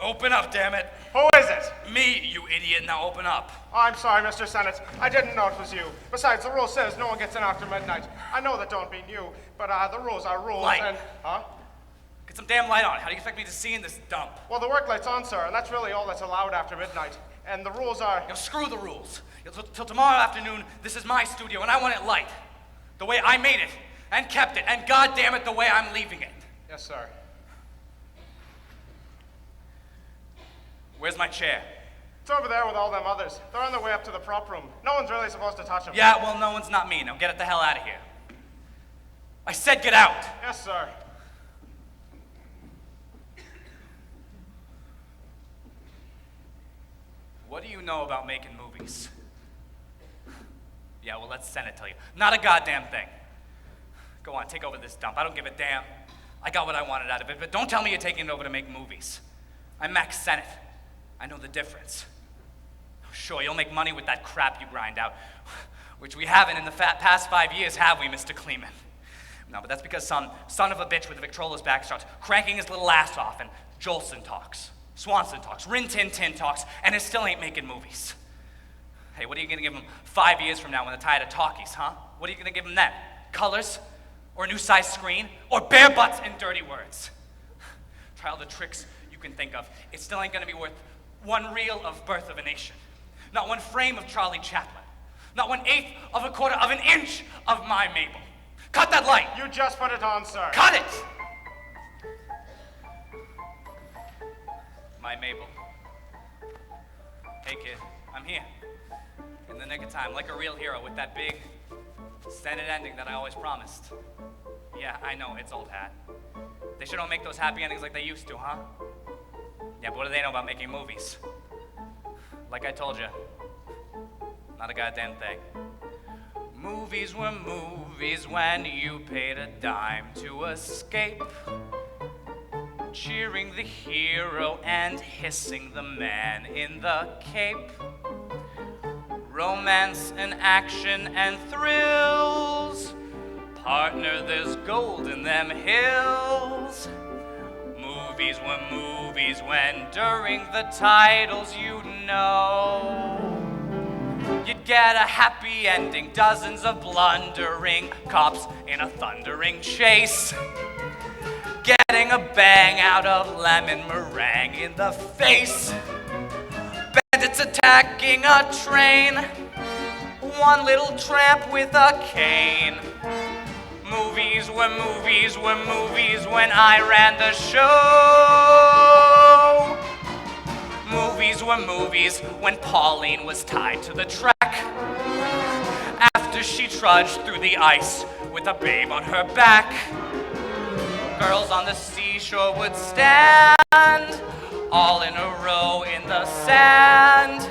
Open up, damn it. Who is it? Me, you idiot. Now open up. Oh, I'm sorry, Mr. Sennett. I didn't know it was you. Besides, the rule says no one gets in after midnight. I know that don't mean you, but the rules are rules Light. and... Huh? Get some damn light on. How do you expect me to see in this dump? Well, the work light's on, sir, and that's really all that's allowed after midnight. And the rules are... Screw the rules. Till tomorrow afternoon, this is my studio, and I want it light. The way I made it, and kept it, and goddamn it, the way I'm leaving it. Yes, sir. Where's my chair? It's over there with all them others. They're on their way up to the prop room. No one's really supposed to touch them. Yeah, well, no one's not me. Now get it the hell out of here. I said get out. Yes, sir. What do you know about making movies? Yeah, well, let Sennett tell you. Not a goddamn thing. Go on, take over this dump. I don't give a damn. I got what I wanted out of it, but don't tell me you're taking it over to make movies. I'm Mack Sennett. I know the difference. Sure, you'll make money with that crap you grind out, which we haven't in the past 5 years, have we, Mr. Kleeman? No, but that's because some son of a bitch with a Victrola's back starts cranking his little ass off, and Jolson talks, Swanson talks, Rin Tin Tin talks, and it still ain't making movies. Hey, what are you gonna give him 5 years from now when they're tired of talkies, huh? What are you gonna give him then? Colors? Or a new size screen? Or bare butts and dirty words? Try all the tricks you can think of. It still ain't gonna be worth one reel of Birth of a Nation. Not one frame of Charlie Chaplin. Not 1/8 of a quarter of an inch of my Mabel. Cut that light! You just put it on, sir. Cut it! My Mabel. Hey kid, I'm here. In the nick of time, like a real hero with that big Sennett ending that I always promised. Yeah, I know, it's old hat. They sure don't make those happy endings like they used to, huh? Yeah, but what do they know about making movies? Like I told you, not a goddamn thing. Movies were movies when you paid a dime to escape. Cheering the hero and hissing the man in the cape. Romance and action and thrills. Partner, there's gold in them hills. Movies were movies when during the titles you'd know you'd get a happy ending, dozens of blundering cops in a thundering chase. Getting a bang out of lemon meringue in the face. Bandits attacking a train. One little tramp with a cane. Movies were movies were movies when I ran the show. Movies were movies when Pauline was tied to the track. After she trudged through the ice with a babe on her back. Girls on the seashore would stand, all in a row in the sand,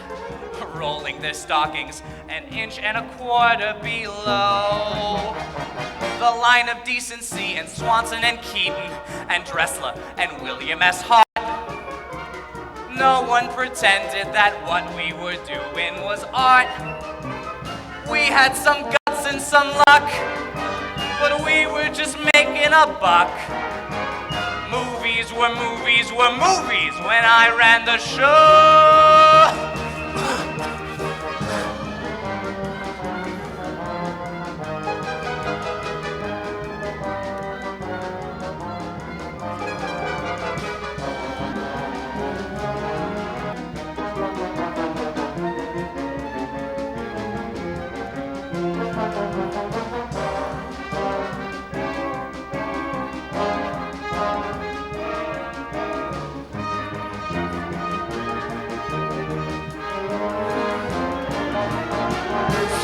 rolling their stockings an inch and a quarter below the line of decency, and Swanson and Keaton and Dressler and William S. Hart. No one pretended that what we were doing was art. We had some guts and some luck, but we were just making a buck. Movies were movies were movies when I ran the show.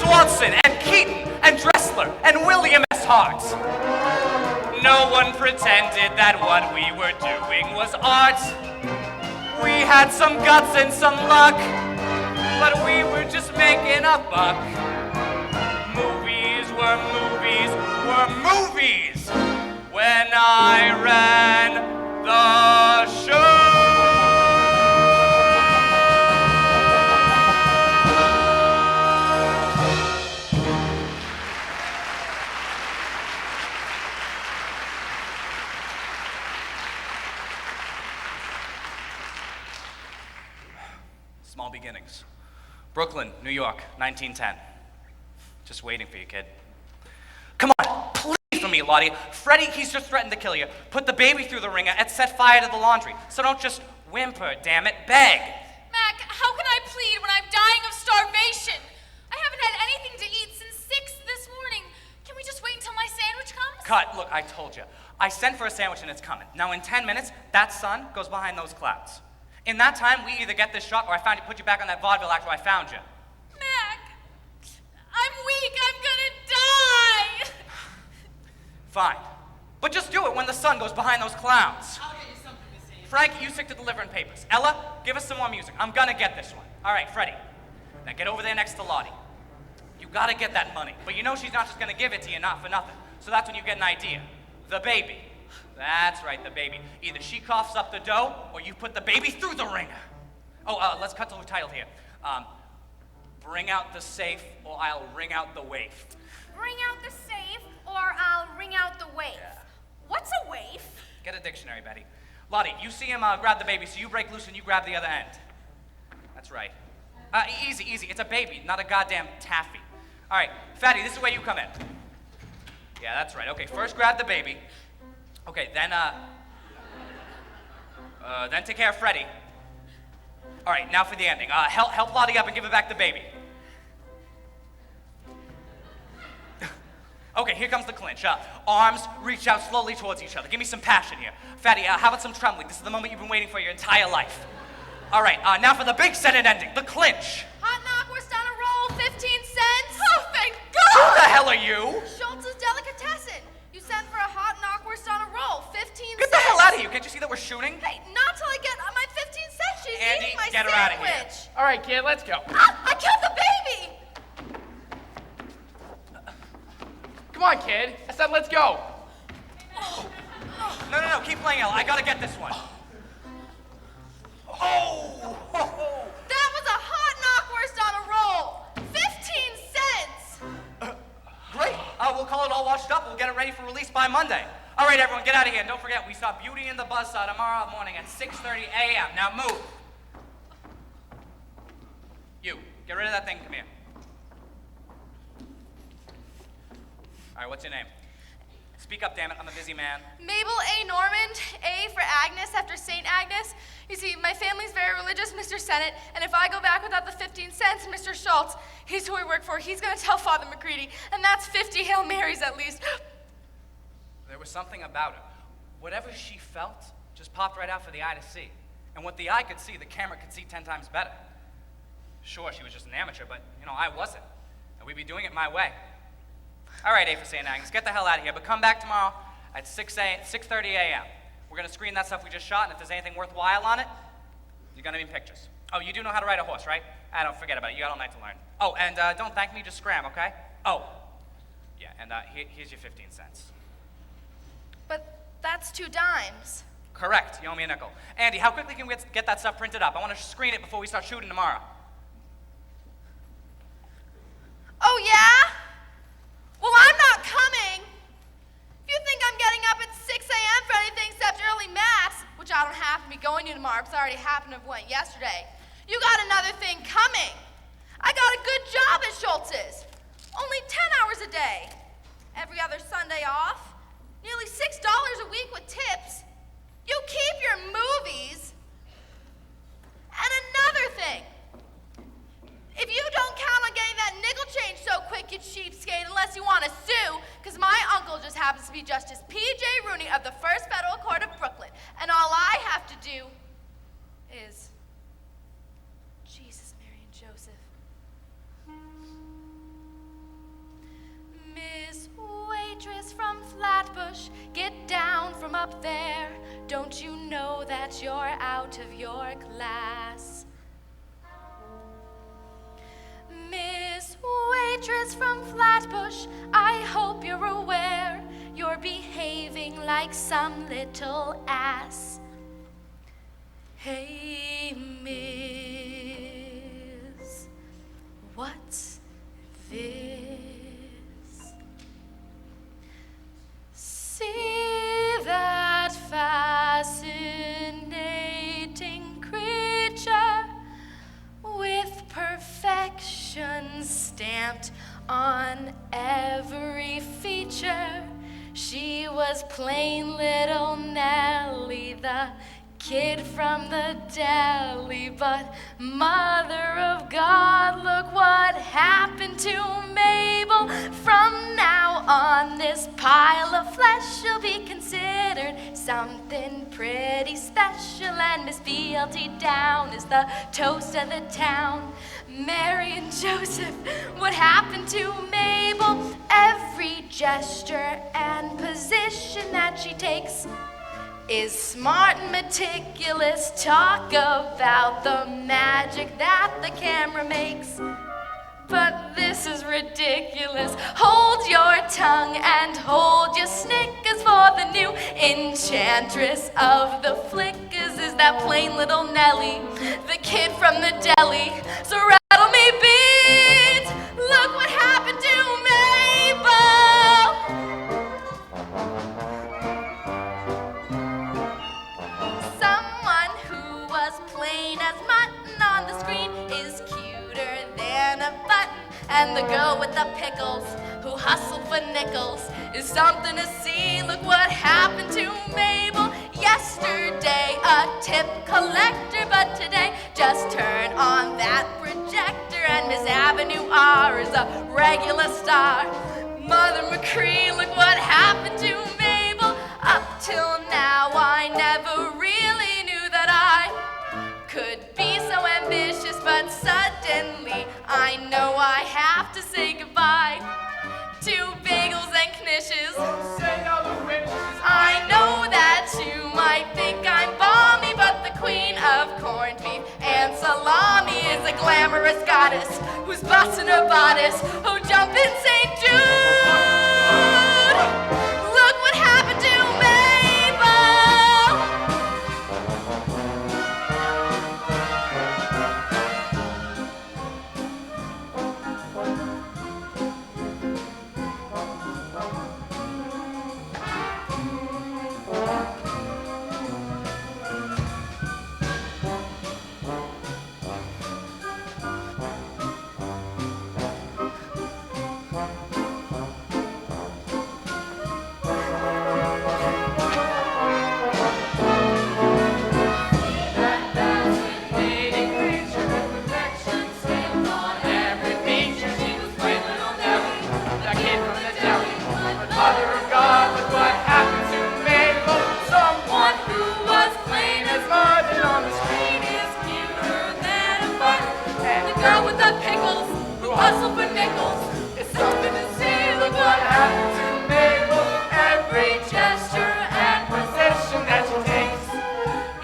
Swanson and Keaton and Dressler and William S. Hart. No one pretended that what we were doing was art. We had some guts and some luck, but we were just making a buck. Movies were movies were movies when I ran the show. Small beginnings. Brooklyn, New York, 1910. Just waiting for you, kid. Come on, please for me, Lottie. Freddie, he's just threatened to kill you. Put the baby through the ringer and set fire to the laundry. So don't just whimper, damn it, beg. Mack, how can I plead when I'm dying of starvation? I haven't had anything to eat since 6 this morning. Can we just wait until my sandwich comes? Cut, look, I told you. I sent for a sandwich and it's coming. Now in 10 minutes, that sun goes behind those clouds. In that time, we either get this shot or I put you back on that vaudeville after I found you. Mack, I'm weak. I'm gonna die. Fine. But just do it when the sun goes behind those clouds. I'll get you something, Miss Amy. Frank, you stick to delivering papers. Ella, give us some more music. I'm gonna get this one. All right, Freddie. Now get over there next to Lottie. You gotta get that money. But you know she's not just gonna give it to you, not for nothing. So that's when you get an idea. The baby. That's right, the baby. Either she coughs up the dough, or you put the baby through the ringer. Oh, let's cut to the title here. Bring out the safe, or I'll ring out the waif. Bring out the safe, or I'll ring out the waif. Yeah. What's a waif? Get a dictionary, Betty. Lottie, you see him grab the baby, so you break loose and you grab the other end. That's right. Easy, easy. It's a baby, not a goddamn taffy. All right, Fatty, this is where you come in. Yeah, that's right. Okay, first grab the baby. Okay, then take care of Freddie. All right, now for the ending. Help Lottie up and give her back the baby. Okay, here comes the clinch. Arms reach out slowly towards each other. Give me some passion here. Fatty, how about some trembling? This is the moment you've been waiting for your entire life. All right, now for the big Senate ending, the clinch. Hot knockwurst on a roll, 15 cents. Oh, thank Who God! the hell are you? Schultz's Delicatessen. You sent for a hot knockwurst on a roll, 15 cents. Get the hell out of here. Can't you see that we're shooting? Hey, not till I get my 15 cents. She's Andy, eating my get her outta here. sandwich. All right, kid, let's go. I killed the baby. Come on, kid. I said let's go. No, keep playing, Ella. I gotta get this one. Oh! That was a hot knockwurst on a roll, 15 cents. Great. We'll call it all washed up. We'll get it ready for release by Monday. All right, everyone, get out of here. And don't forget, we saw Beauty and the Buzzsaw tomorrow morning at 6:30 a.m. Now move. You, get rid of that thing. Come here. All right, what's your name? Speak up, damn it. I'm a busy man. Mabel A. Normand, A for Agnes after St. Agnes. You see, my family's very religious, Mr. Sennett, and if I go back without the 15 cents, Mr. Schultz, he's who I work for, he's gonna tell Father McCready, and that's 50 Hail Marys at least. There was something about her. Whatever she felt just popped right out for the eye to see. And what the eye could see, the camera could see 10 times better. Sure, she was just an amateur, but, I wasn't. And we'd be doing it my way. All right, A for St. Agnes, get the hell out of here, but come back tomorrow at 6:30 a.m. We're going to screen that stuff we just shot, and if there's anything worthwhile on it, you're going to be in pictures. Oh, you do know how to ride a horse, right? Don't forget about it. You got all night to learn. Oh, and don't thank me, just scram, okay? Oh, yeah, and here's your 15 cents. But that's 2 dimes. Correct, you owe me a nickel. Andy, how quickly can we get that stuff printed up? I want to screen it before we start shooting tomorrow. Oh, yeah? Well, I'm not coming. If you think I'm getting up at 6 a.m. for anything except early mass, which I don't have to be going to tomorrow because I already happened to have went yesterday, you got another thing coming. I got a good job at Schultz's. Only 10 hours a day. Every other Sunday off. Nearly $6 a week with tips. You keep your movies. And another thing. If you don't count on getting that nickel change so quick, you cheapskate, unless you want to sue, because my uncle just happens to be Justice P.J. Rooney of the First Federal Court of Brooklyn, and all I have to do is... Jesus, Mary, and Joseph. Miss Waitress from Flatbush, get down from up there. Don't you know that you're out of your class? Miss Waitress from Flatbush, I hope you're aware you're behaving like some little ass. Hey, miss, what's this? See that fascinating creature every feature. She was plain little Nellie, the kid from the deli. But Mother of God, look what happened to Mabel. From now on, this pile of flesh shall be considered something pretty special, and Miss Fealty Down is the toast of the town. Mary and Joseph, what happened to Mabel? Every gesture and position that she takes is smart and meticulous. Talk about the magic that the camera makes. But this is ridiculous. Hold your tongue and hold your snickers, for the new enchantress of the flickers is that plain little Nellie, the kid from the deli. So rattle me beads, look what happened to Mabel. Someone who was plain as mutton on the screen is cuter than a button. And the girl with the pickles who hustled for nickels is something to see. Look what happened to Mabel. Yesterday a tip collector, but today just turn on that projector and Miss Avenue R is a regular star. Mother McCree, look what happened to Mabel. Up till now I never really knew that I could be so ambitious, but suddenly I know I have to say goodbye to bagels and knishes. Say no to wishes. I know that you might think I'm balmy, but the queen of corned beef and salami is a glamorous goddess who's busting her bodice. Oh, jump in St. Jude! Look what happened to Mabel! Hustle for nickels, it's something to see. Look what happened to Mabel. Every gesture and position that she takes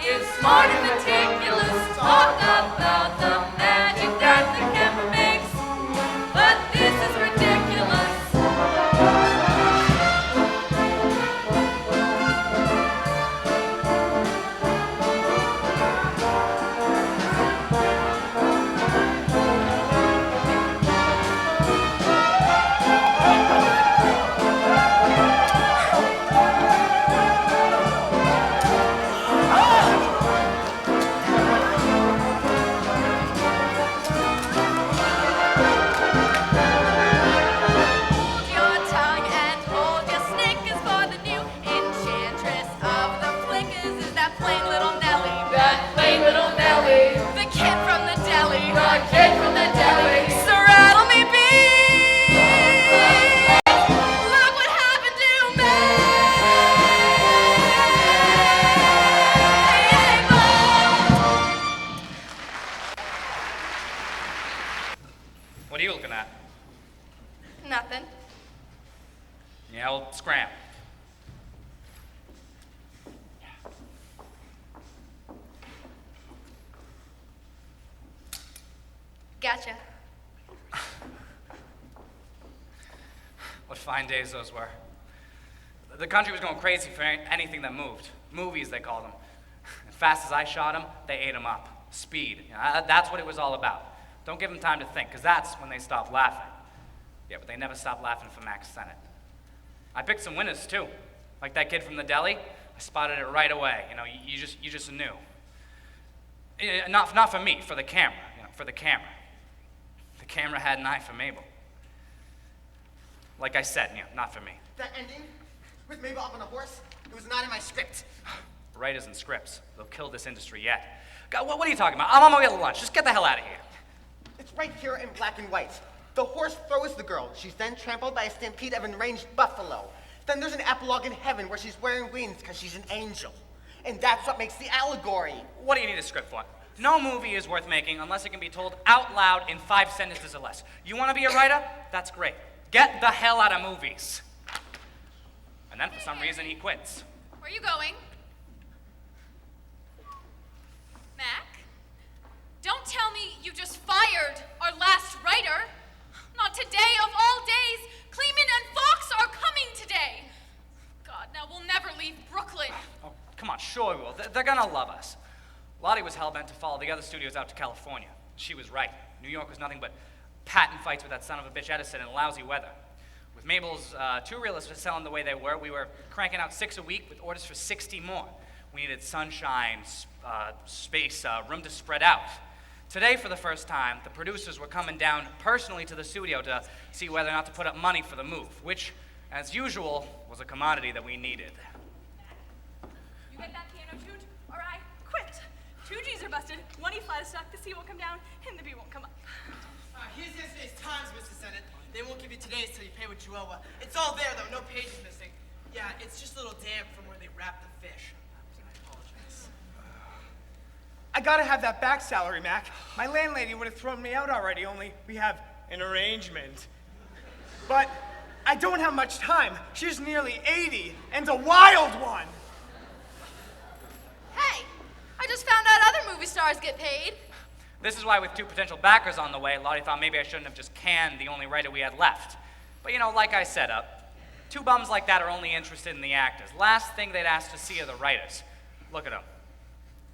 is smart and meticulous. Talk about the magic that the camera makes. But this is ridiculous. What are you looking at? Nothing. Yeah, well, scram. Gotcha. What fine days those were. The country was going crazy for anything that moved. Movies, they called them. As fast as I shot them, they ate them up. Speed. You know, that's what it was all about. Don't give them time to think, because that's when they stop laughing. Yeah, but they never stopped laughing for Mack Sennett. I picked some winners, too. Like that kid from the deli. I spotted it right away. You know, you just knew. Not for me, for the camera. You know, for the camera. The camera had an eye for Mabel. Like I said, not for me. That ending with Mabel up on a horse, it was not in my script. Writers and scripts. They'll kill this industry yet. God, what are you talking about? I'm on my way to lunch. Just get the hell out of here. It's right here in black and white. The horse throws the girl. She's then trampled by a stampede of enraged buffalo. Then there's an epilogue in heaven where she's wearing wings because she's an angel. And that's what makes the allegory. What do you need a script for? No movie is worth making unless it can be told out loud in 5 sentences or less. You want to be a writer? That's great. Get the hell out of movies. And then for some reason he quits. Where are you going? Mac? Don't tell me you just fired our last writer. Not today of all days. Kleeman and Fox are coming today. God, now we'll never leave Brooklyn. Oh, come on, sure we will. They're gonna love us. Lottie was hell-bent to follow the other studios out to California. She was right. New York was nothing but patent fights with that son of a bitch Edison and lousy weather. With Mabel's 2 reels selling the way they were, we were cranking out 6 a week with orders for 60 more. We needed sunshine, space, room to spread out. Today, for the first time, the producers were coming down personally to the studio to see whether or not to put up money for the move, which, as usual, was a commodity that we needed. You get that piano tuned, or I quit. 2 G's are busted, 1 E flat is stuck, the C won't come down, and the B won't come up. Here's yesterday's Times, Mr. Senate. They won't give you today's till you pay what you owe. It's all there, though. No pages missing. Yeah, it's just a little damp from where they wrapped the fish. I apologize. I gotta have that back salary, Mac. My landlady would have thrown me out already, only we have an arrangement. But I don't have much time. She's nearly 80 and a wild one. Hey, I just found out other movie stars get paid. This is why with 2 potential backers on the way, Lottie thought maybe I shouldn't have just canned the only writer we had left. But like I said, 2 bums like that are only interested in the actors. Last thing they'd ask to see are the writers. Look at them.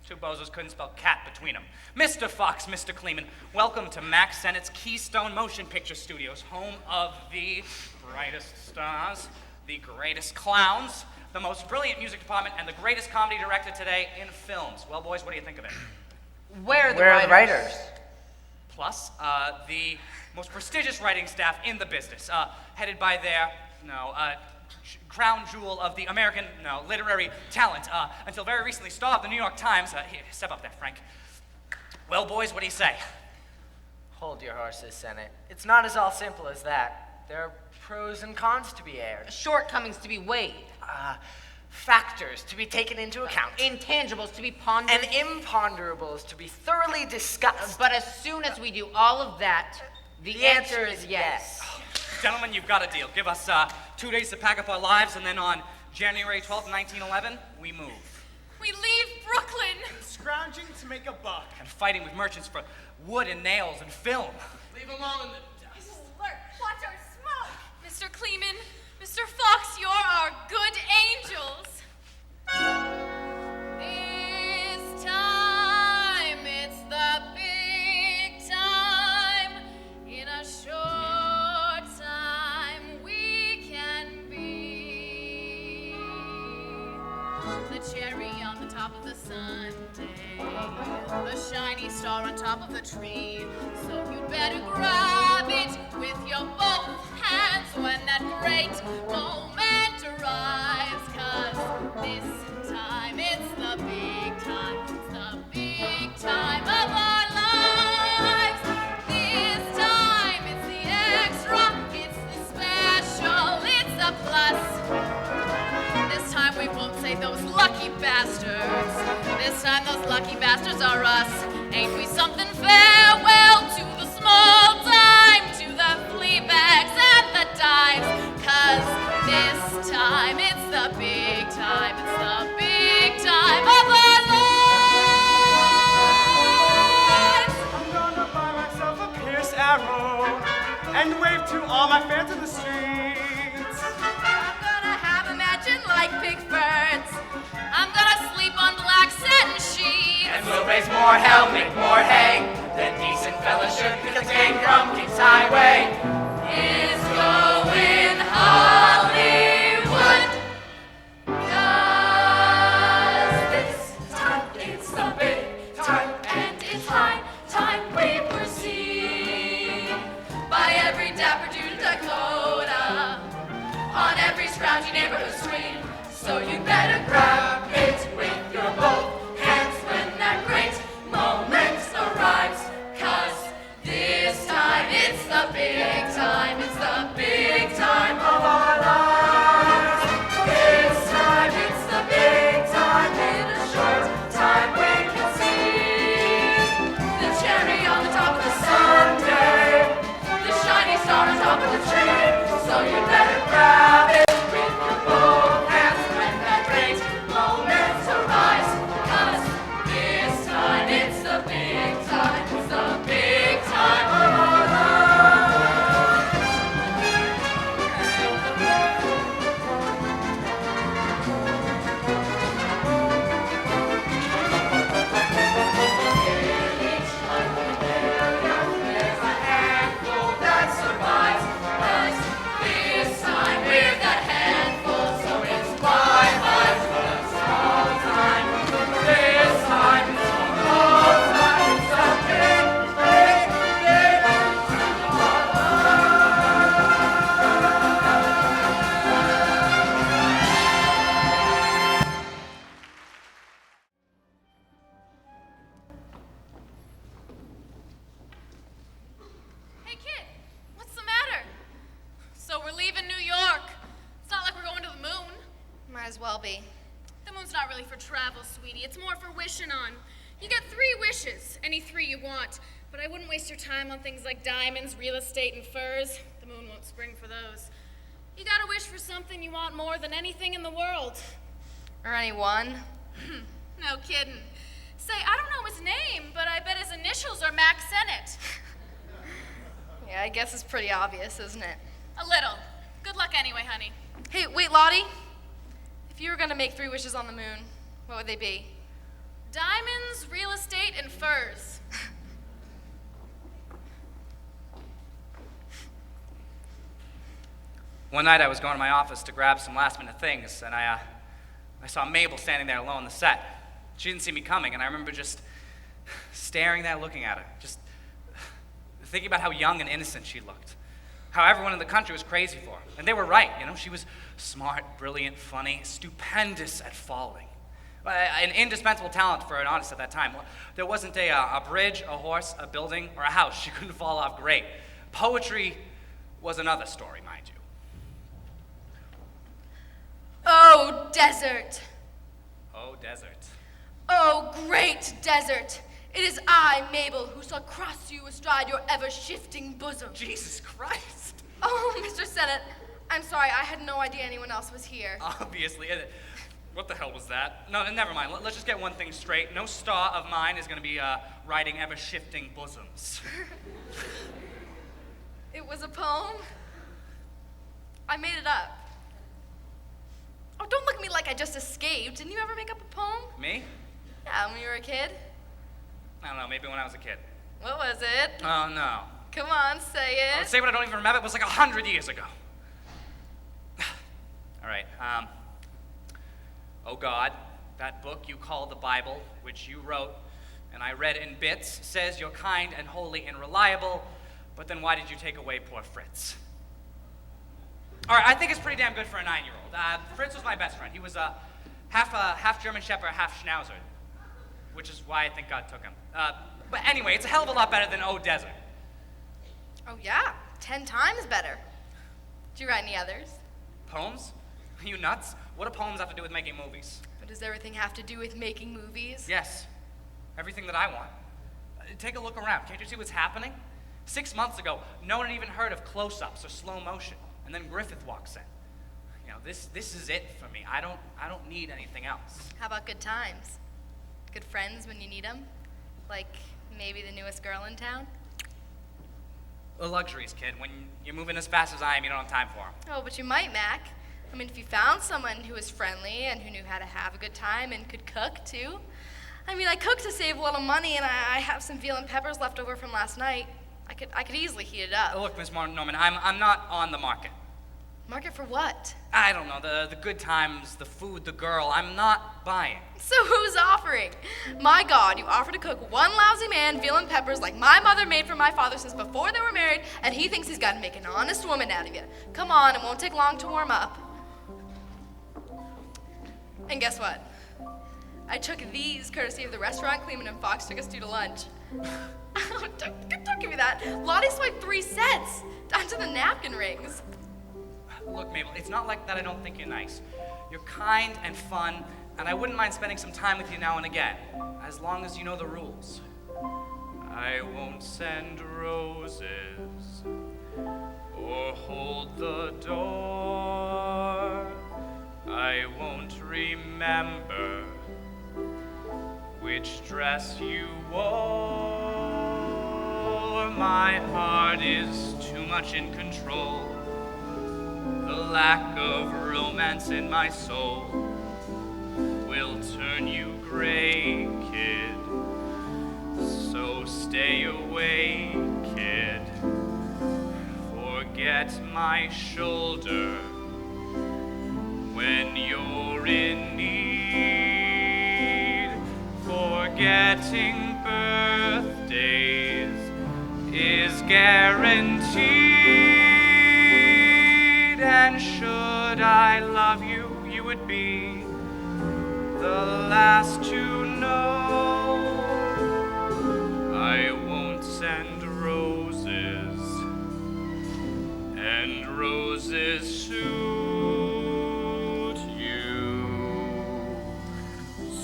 2 bozos couldn't spell cat between them. Mr. Fox, Mr. Kleeman, welcome to Mack Sennett's Keystone Motion Picture Studios, home of the brightest stars, the greatest clowns, the most brilliant music department, and the greatest comedy director today in films. Well, boys, what do you think of it? Where are the writers? Plus, the most prestigious writing staff in the business, headed by their, crown jewel of the American, literary talent, until very recently star of the New York Times. Here, step up there, Frank. Well, boys, what do you say? Hold your horses, Senate. It's not as all simple as that. There are pros and cons to be aired. Shortcomings to be weighed. Factors to be taken into account. Intangibles to be pondered. And imponderables to be thoroughly discussed. But as soon as we do all of that, the answer is yes. Gentlemen, you've got a deal. Give us 2 days to pack up our lives, and then on January 12th, 1911, we move. We leave Brooklyn. Scrounging to make a buck. And fighting with merchants for wood and nails and film. Leave them all in the dust. Alert, watch our smoke. Mr. Kleeman, Mr. Fox, you're our good angels. This time, it's the big time. In a short time, we can be the cherry on the top of the sundae, the shiny star on top of the tree. So you'd better grab it with your both hands when that great moment arrives. 'Cause this time it's the big time. It's the big time of our lives. This time it's the extra. It's the special. It's a plus. This time we won't say those lucky bastards. This time those lucky bastards are us. Ain't we something? Farewell to the small time, to the flea bags and the dimes. 'Cause this time it's the big time. It's the big time of our lives. I'm gonna buy myself a Pierce Arrow and wave to all my fans in the streets. I'm gonna have a mansion like Pickford's. I'm gonna sleep on black satin sheets. And we'll raise more hell, make more hay than decent fellas should, because gang from King's Highway Is going Hollywood. 'Cause this time it's the big time, and it's high time we were seen by every dapper dude in Dakota. round your neighborhood stream. So you better grab it with your both hands when that great moment arrives. 'Cause this time it's the big time, it's the big time of our lives. This time it's the big time, in a short time we can see the cherry on the top of the sundae, the shiny star on top of the tree. So you better grab it with your both hands when that great moment arrives. 'Cause this time it's the big time, it's the big time of our lives. Each 100 million, there's a handful that survives. 'Cause this time we're that handful, so it's bye-bye to the small time. This time it's the whole time, it's the big, big, big time of our Hey, kid, what's the matter? So we're leaving New York. It's not like we're going to the moon. Might as well be. The moon's not really for travel, sweetie. It's more for wishing on. You get 3 wishes, any 3 you want. But I wouldn't waste your time on things like diamonds, real estate, and furs. The moon won't spring for those. You gotta wish for something you want more than anything in the world. Or anyone. No kidding. Say, I don't know his name, but I bet his initials are Mack Sennett. Yeah, I guess it's pretty obvious, isn't it? A little. Good luck anyway, honey. Hey, wait, Lottie. If you were gonna make 3 wishes on the moon, what would they be? Diamonds, real estate, and furs. One night I was going to my office to grab some last-minute things, and I saw Mabel standing there alone on the set. She didn't see me coming, and I remember just staring there, looking at her, just thinking about how young and innocent she looked, how everyone in the country was crazy for her. And they were right, you know, she was smart, brilliant, funny, stupendous at falling. An indispensable talent for an artist at that time. There wasn't a bridge, a horse, a building, or a house she couldn't fall off great. Poetry was another story, mind you. Oh, desert. Oh, desert. Oh, great desert. It is I, Mabel, who shall cross you astride your ever-shifting bosom. Jesus Christ. Oh, Mr. Sennett, I'm sorry. I had no idea anyone else was here. Obviously. What the hell was that? No, never mind. Let's just get one thing straight. No star of mine is going to be riding ever-shifting bosoms. It was a poem. I made it up. Oh, don't look at me like I just escaped. Didn't you ever make up a poem? Me? Yeah, when you were a kid. I don't know, maybe when I was a kid. What was it? Oh, no. Come on, say it. Let's say what I don't even remember. It was like 100 years ago. All right. Oh, God, that book you call the Bible, which you wrote, and I read in bits, says you're kind and holy and reliable, but then why did you take away poor Fritz? All right, I think it's pretty damn good for a 9-year-old. Fritz was my best friend. He was half German Shepherd, half Schnauzer, which is why I think God took him. But anyway, it's a hell of a lot better than Oh Desert. Oh, yeah. 10 times better. Did you write any others? Poems? Are you nuts? What do poems have to do with making movies? But does everything have to do with making movies? Yes. Everything that I want. Take a look around. Can't you see what's happening? 6 months ago, no one had even heard of close-ups or slow motion. And then Griffith walks in. You know, this is it for me. I don't need anything else. How about good times? Good friends when you need them? Like maybe the newest girl in town? The luxuries, kid. When you're moving as fast as I am, you don't have time for them. Oh, but you might, Mac. I mean, if you found someone who was friendly and who knew how to have a good time and could cook, too. I mean, I cook to save a little money, and I have some veal and peppers left over from last night. I could easily heat it up. Look, Miss Norman, I'm not on the market. Market for what? I don't know, the good times, the food, the girl. I'm not buying. So who's offering? My God, you offer to cook one lousy man veal and peppers like my mother made for my father since before they were married, and he thinks he's got to make an honest woman out of you. Come on, it won't take long to warm up. And guess what? I took these courtesy of the restaurant Cleveland and Fox took us to lunch. Oh, don't give me that. Lottie swiped 3 sets, down to the napkin rings. Look, Mabel, it's not like that I don't think you're nice. You're kind and fun, and I wouldn't mind spending some time with you now and again, as long as you know the rules. I won't send roses or hold the door. I won't remember which dress you wore. My heart is too much in control. The lack of romance in my soul will turn you gray, kid. So stay away, kid. Forget my shoulder when you're in need. Forgetting birthdays is guaranteed. And should I love you, you would be the last to know. I won't send roses, and roses suit you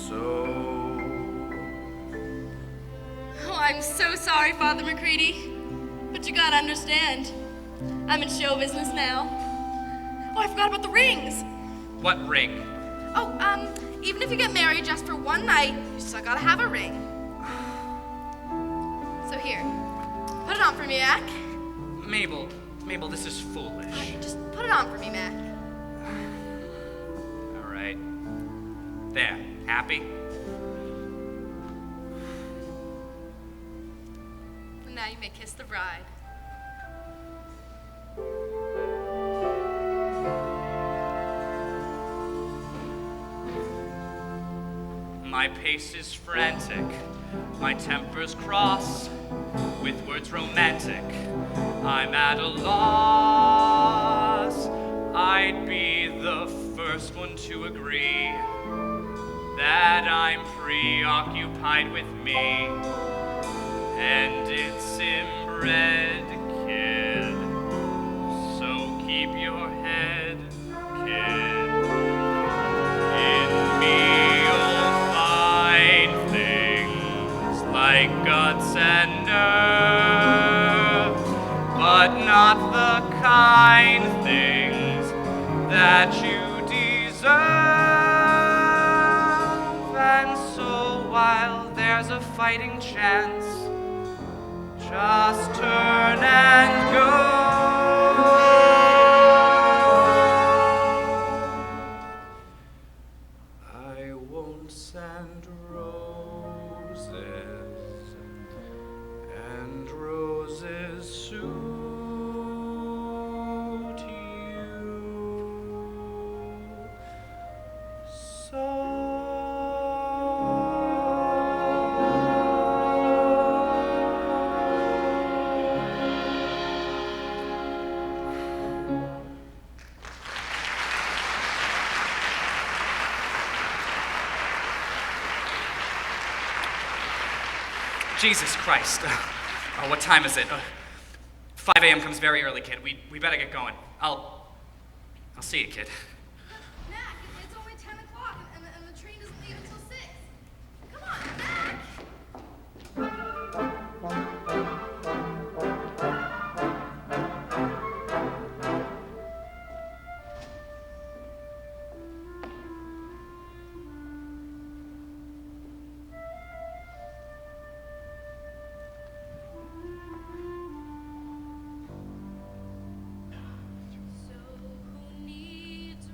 so. Oh, I'm so sorry, Father McCready. But you gotta understand, I'm in show business now. Oh, I forgot about the rings. What ring? Oh, even if you get married just for one night, you still gotta have a ring. So here, put it on for me, Mack. Mabel, this is foolish. Just put it on for me, Mack. All right. There, happy? And now you may kiss the bride. My pace is frantic, my temper's cross, with words romantic, I'm at a loss. I'd be the first one to agree that I'm preoccupied with me, and it's inbred, kid, so keep your head, kid. In me like guts and nerve, but not the kind things that you deserve. And so while there's a fighting chance, just turn and go. I won't send roses, and roses suit you so. Jesus Christ. What time is it? 5 a.m. comes very early, kid. We better get going. I'll see you, kid. Mack, it's only 10 o'clock and the train doesn't leave until 6. Come on, Mack! So who needs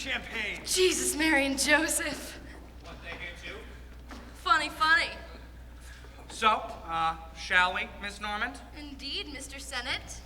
champagne. Jesus, Mary, and Joseph. What they get you? Funny, funny. So, shall we, Miss Normand? Indeed, Mr. Sennett.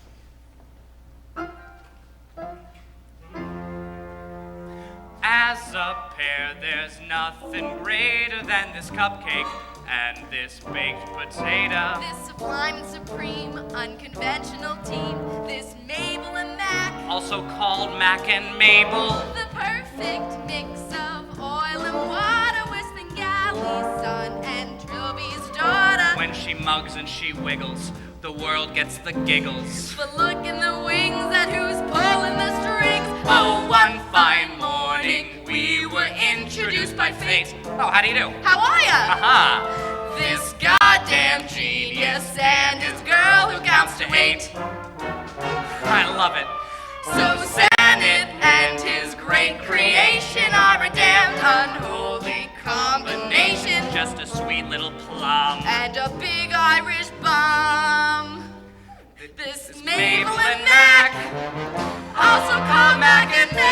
As a pair, there's nothing greater than this cupcake and this baked potato. This sublime and supreme, unconventional team, this Mabel and Mack, Also called Mack and Mabel. the perfect mix of oil and water, whistling galley, son, and Trilby's daughter. When she mugs and she wiggles, the world gets the giggles. But look in the wings at who's pulling the strings. Oh, one fine morning, we were introduced by fate. Oh, how do you do? How are ya? Aha! This goddamn genius and his girl who counts to 8. I love it. So Sennett and his great creation are a damned unholy combination. Just a sweet little plum. And a big Irish bum. This Mabel Mabel and and Mack, also called Mack and Mabel.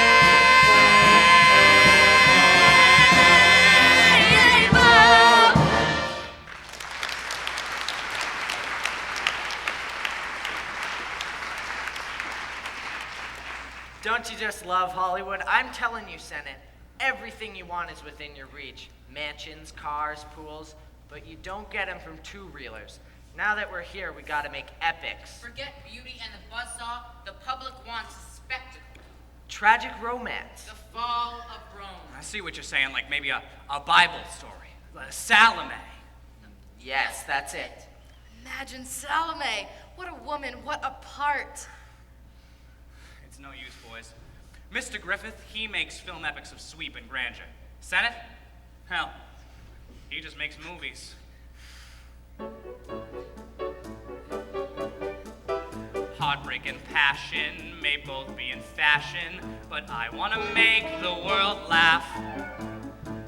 Don't you just love Hollywood? I'm telling you, Sennett, everything you want is within your reach. Mansions, cars, pools, but you don't get them from two-reelers. Now that we're here, we gotta make epics. Forget beauty and the buzzsaw. The public wants a spectacle. Tragic romance. The fall of Rome. I see what you're saying, like maybe a Bible story. Salome. Yes, that's it. Imagine Salome. What a woman, what a part. It's no use, boys. Mr. Griffith, he makes film epics of sweep and grandeur. Sennett? Hell, he just makes movies. Heartbreak and passion may both be in fashion, but I want to make the world laugh.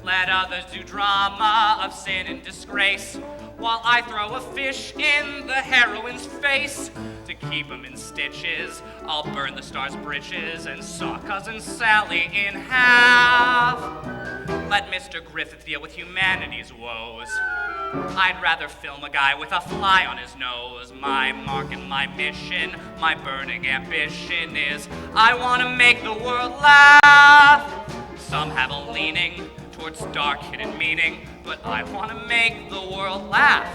Let others do drama of sin and disgrace, while I throw a fish in the heroine's face. To keep him in stitches, I'll burn the star's britches and saw Cousin Sally in half. Let Mr. Griffith deal with humanity's woes. I'd rather film a guy with a fly on his nose. My mark and my mission, my burning ambition is I want to make the world laugh. Some have a leaning towards dark hidden meaning, but I want to make the world laugh.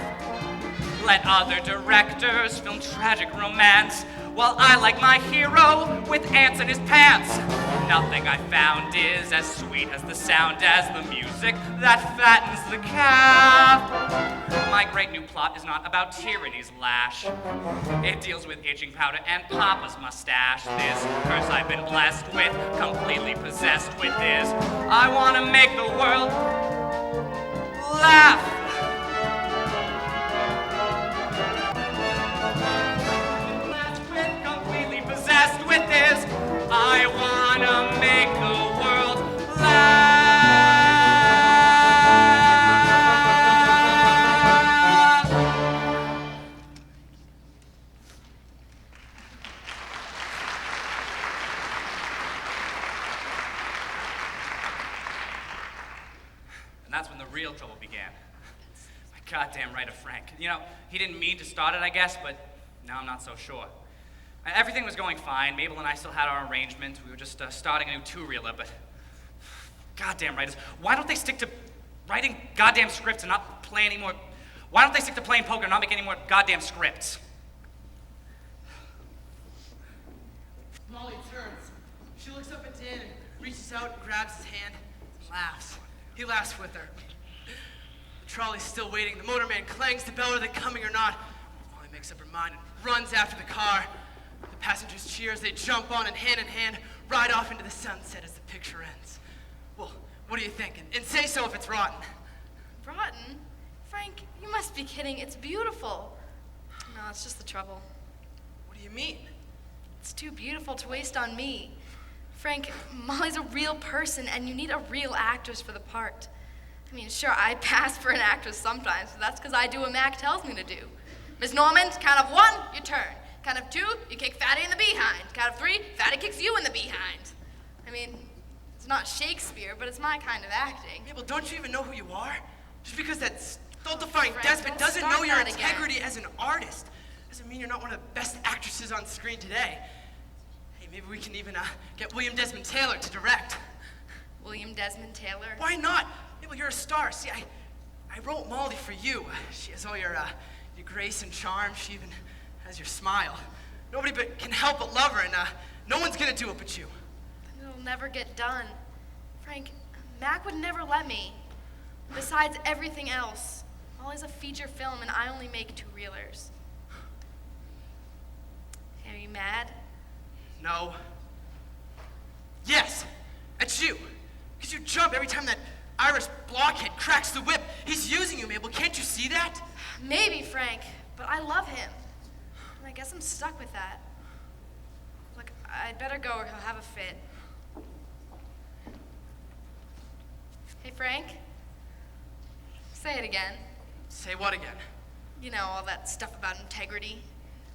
Let other directors film tragic romance, while I like my hero with ants in his pants. Nothing I found is as sweet as the sound as the music that fattens the calf. My great new plot is not about tyranny's lash. It deals with itching powder and Papa's mustache. This curse I've been blessed with, completely possessed with is I want to make the world laugh. Completely possessed with this I want to make the world laugh. And that's when the real trouble began. My goddamn right of Frank. You know, he didn't mean to start it, I guess, but now I'm not so sure. Everything was going fine. Mabel and I still had our arrangement. We were just starting a new two-reeler, but goddamn writers, why don't they stick to writing goddamn scripts and not play any more? Why don't they stick to playing poker and not make any more goddamn scripts? Molly turns. She looks up at Dan and reaches out and grabs his hand and laughs. He laughs with her. The trolley's still waiting. The motorman clangs the bell. Are they coming or not? Molly makes up her mind and runs after the car. The passengers cheer as they jump on and hand ride off into the sunset as the picture ends. Well, what do you think? And say so if it's rotten. Rotten? Frank, you must be kidding. It's beautiful. No, it's just the trouble. What do you mean? It's too beautiful to waste on me. Frank, Molly's a real person, and you need a real actress for the part. I mean, sure, I pass for an actress sometimes, but that's because I do what Mack tells me to do. Miss Normand, count of 1, you turn. Count of 2, you kick Fatty in the behind. Count of 3, Fatty kicks you in the behind. I mean, It's not Shakespeare, but it's my kind of acting. Mabel, don't you even know who you are? Just because that stultifying Frank, despot don't doesn't start know your that again. integrity as an artist doesn't mean you're not one of the best actresses on screen today. Hey, maybe we can even get William Desmond Taylor to direct. William Desmond Taylor? Why not? Mabel, you're a star. See, I wrote Molly for you. She has all your grace and charm. She even has your smile. Nobody but can help but love her, and no one's gonna do it but you. It'll never get done. Frank, Mack would never let me. Besides everything else, Molly's a feature film and I only make 2-reelers. Are you mad? No. Yes, it's you. Because you jump every time that Irish blockhead cracks the whip. He's using you, Mabel. Can't you see that? Maybe, Frank, but I love him. And I guess I'm stuck with that. Look, I'd better go or he'll have a fit. Hey, Frank? Say it again. Say what again? You know, all that stuff about integrity.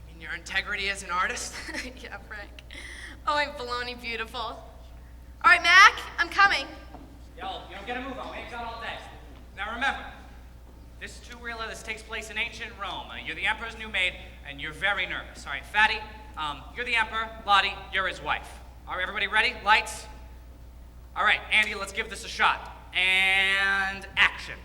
You mean your integrity as an artist? Yeah, Frank. Oh, I'm baloney beautiful. All right, Mack, I'm coming. Yo, get a move on. We ain't got all day. Now remember, this 2-reeler, this takes place in ancient Rome. You're the emperor's new maid, and you're very nervous. All right, Fatty, you're the emperor. Lottie, you're his wife. All right, everybody ready? Lights? All right, Andy, let's give this a shot. And action.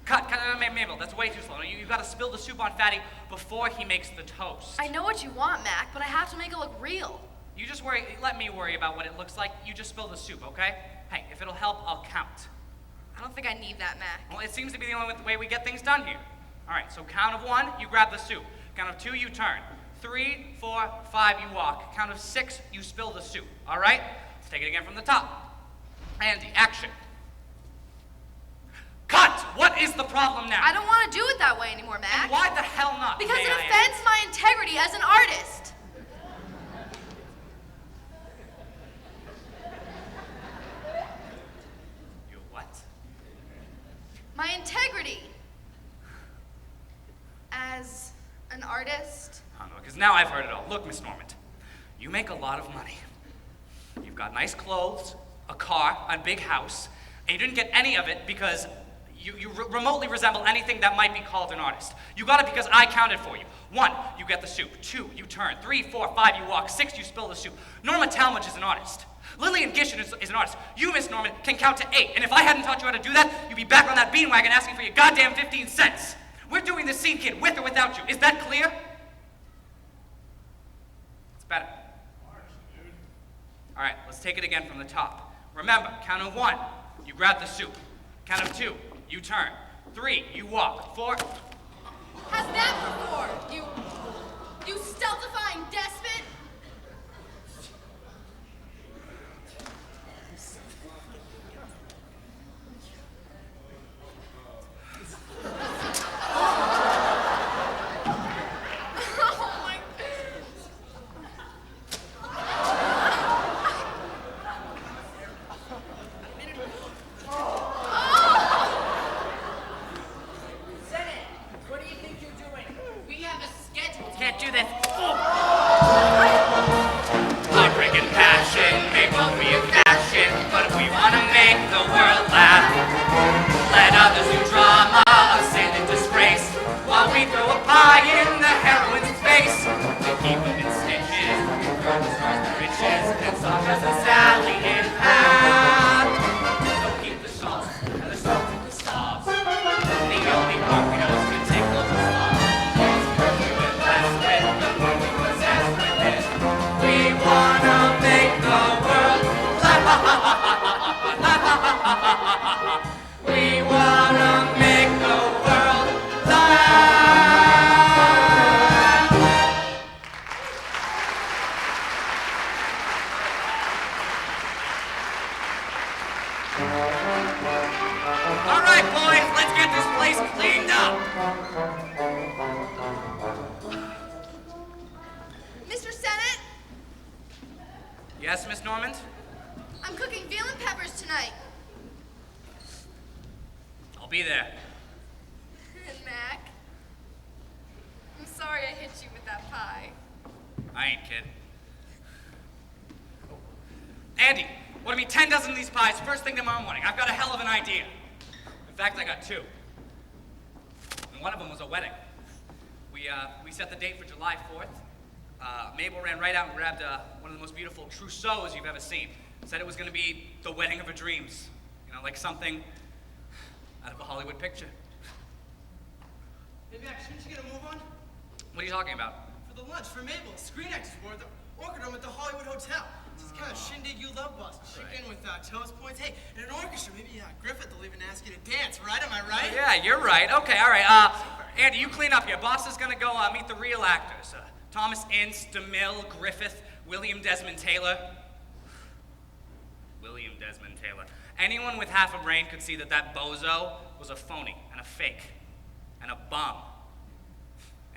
Cut, Mabel, that's way too slow. You've got to spill the soup on Fatty before he makes the toast. I know what you want, Mack, but I have to make it look real. You just let me worry about what it looks like. You just spill the soup, okay? Hey, if it'll help, I'll count. I don't think I need that, Mack. Well, it seems to be the only way we get things done here. All right, so count of 1, you grab the soup. Count of 2, you turn. 3, 4, 5, you walk. Count of 6, you spill the soup. All right? Let's take it again from the top. Andy, action. Cut! What is the problem now? I don't want to do it that way anymore, Mack. And why the hell not? Because may it I offends my integrity as an artist. You what? My integrity as an artist. Oh, no, because now I've heard it all. Look, Miss Normand, you make a lot of money. You've got nice clothes, a car, a big house, and you didn't get any of it because you remotely resemble anything that might be called an artist. You got it because I counted for you. 1, you get the soup. 2, you turn. 3, 4, 5, you walk. 6, you spill the soup. Norma Talmadge is an artist. Lillian Gishin is an artist. You, Miss Norman, can count to 8. And if I hadn't taught you how to do that, you'd be back on that beanwagon asking for your goddamn 15 cents. We're doing this scene, kid, with or without you. Is that clear? It's better. All right, let's take it again from the top. Remember, count of 1, you grab the soup. Count of 2, you turn. 3, you walk. 4. How's that for 4? You stultifying despot? Can't do this. Heartbreak and passion may both be a fashion, but if we want to make the world laugh, let others do drama of sin and disgrace, while we throw a pie in the heroine's face. We keep them in stitches, burn the stars to riches, and soft as a Sally in half. So keep the salts and the salt and the stars. The only part we know is to take those stars. We wanna make the world laugh. We wanna make the world laugh. All right, boys, let's get this place cleaned up. Mr. Sennett, Yes, Miss Normand? I'm cooking veal and peppers tonight. I'll be there. Mack, I'm sorry I hit you with that pie. I ain't kidding. Andy, order me 10 dozen of these pies first thing tomorrow morning. I've got a hell of an idea. In fact, I got 2. And one of them was a wedding. We set the date for July 4th. Mabel ran right out and grabbed one of the most beautiful trousseaux you've ever seen. Said it was going to be the wedding of her dreams. You know, like something out of a Hollywood picture. Hey, Mack, shouldn't you get a move on? What are you talking about? For the lunch for Mabel, Screen Actors Board, the orchid room at the Hollywood Hotel. It's this kind of shindig you love, boss. Chicken with toast points. Hey, and an orchestra. Maybe Griffith will even ask you to dance, right? Am I right? Yeah, you're right. Okay, all right. Andy, you clean up here. Boss is going to go meet the real actors. Thomas Ince, DeMille, Griffith, William Desmond Taylor. William Desmond Taylor. Anyone with half a brain could see that that bozo was a phony and a fake and a bum.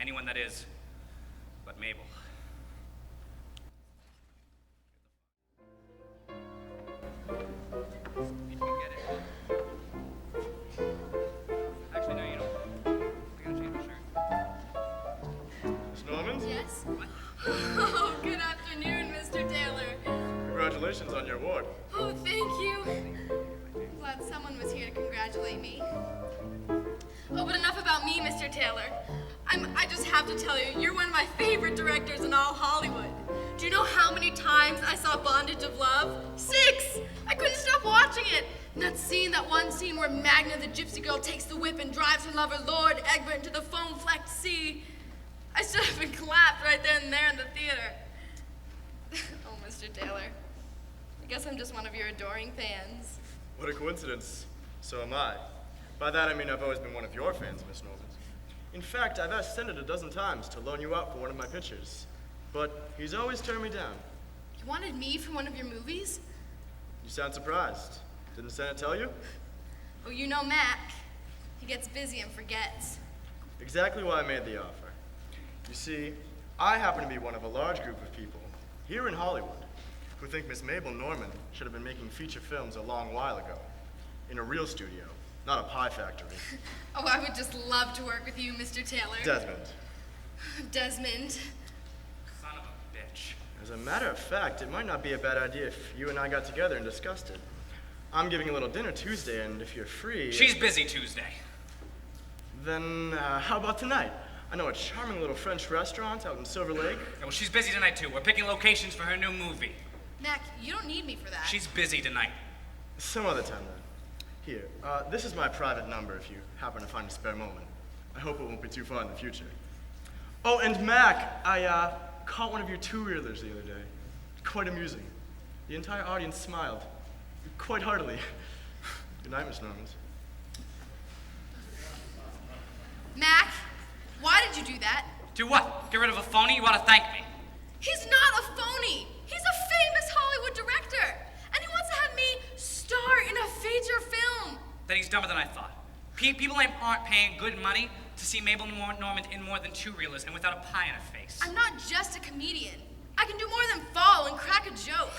Anyone that is, but Mabel. You can get it. Actually, no, you don't. I gotta change my shirt. Miss Norman? Yes? Oh, good afternoon, Mr. Taylor. Congratulations on your award. Oh, thank you. I'm glad someone was here to congratulate me. Oh, but enough about me, Mr. Taylor. I just have to tell you, you're one of my favorite directors in all Hollywood. Do you know how many times I saw Bondage of Love? 6! I couldn't stop watching it. And that one scene where Magna, the gypsy girl, takes the whip and drives her lover, Lord Egbert, into the foam-flecked sea. I stood up and clapped right then and there in the theater. Oh, Mr. Taylor. I guess I'm just one of your adoring fans. What a coincidence. So am I. By that I mean I've always been one of your fans, Miss Norman. In fact, I've asked Sennett a dozen times to loan you out for one of my pictures. But he's always turned me down. You wanted me for one of your movies? You sound surprised. Didn't Sennett tell you? Oh, you know Mack. He gets busy and forgets. Exactly why I made the offer. You see, I happen to be one of a large group of people here in Hollywood who think Miss Mabel Norman should have been making feature films a long while ago. In a real studio, not a pie factory. Oh, I would just love to work with you, Mr. Taylor. Desmond. Desmond. Son of a bitch. As a matter of fact, it might not be a bad idea if you and I got together and discussed it. I'm giving a little dinner Tuesday, and if you're free... She's busy Tuesday. Then how about tonight? I know a charming little French restaurant out in Silver Lake. Yeah, well, she's busy tonight, too. We're picking locations for her new movie. Mack, you don't need me for that. She's busy tonight. Some other time, then. Here, this is my private number if you happen to find a spare moment. I hope it won't be too far in the future. Oh, and Mac, I caught one of your two-reelers the other day. Quite amusing. The entire audience smiled. Quite heartily. Good night, Miss Norman. Mack, why did you do that? Do what? Get rid of a phony? You ought to thank me. He's not a phony. He's a famous Hollywood director. And he wants to have me star in a feature film. Then he's dumber than I thought. People aren't paying good money to see Mabel Normand in more than two-reelers and without a pie in her face. I'm not just a comedian. I can do more than fall and crack a joke.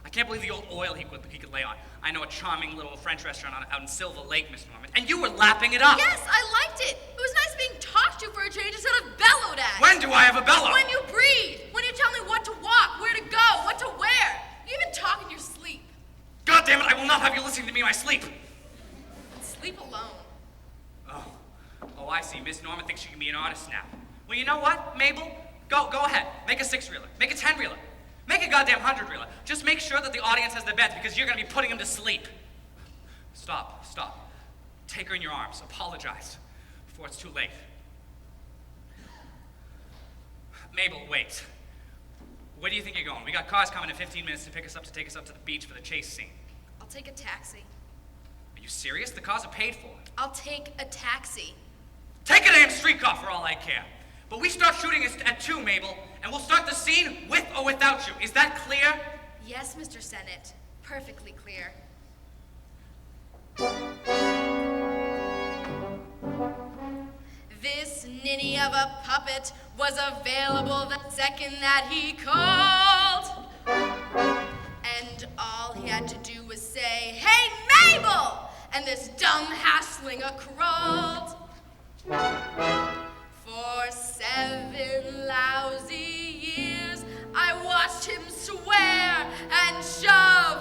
I can't believe the old oil he could lay on. I know a charming little French restaurant out in Silver Lake, Miss Norman, and you were lapping it up. Yes, I liked it. It was nice being talked to for a change instead of bellowed at. When do I have a bellow? When you breathe. When you tell me what to walk, where to go, what to wear. You even talk in your sleep. God damn it, I will not have you listening to me in my sleep. And sleep alone. Oh, I see. Miss Norman thinks she can be an artist now. Well, you know what, Mabel? Go ahead. Make a 6-reeler. Make a 10-reeler. Make a goddamn 100-reeler. Just make sure that the audience has their beds because you're going to be putting them to sleep. Stop. Take her in your arms. Apologize before it's too late. Mabel, wait. Where do you think you're going? We got cars coming in 15 minutes to take us up to the beach for the chase scene. I'll take a taxi. Are you serious? The cars are paid for. I'll take a taxi. Take a damn streetcar for all I care. But we start shooting at 2, Mabel, and we'll start the scene with or without you. Is that clear? Yes, Mr. Sennett. Perfectly clear. This ninny of a puppet was available the second that he called. And all he had to do was say, "Hey, Mabel!" And this dumb half-slinger crawled. For 7 lousy years, I watched him swear and shove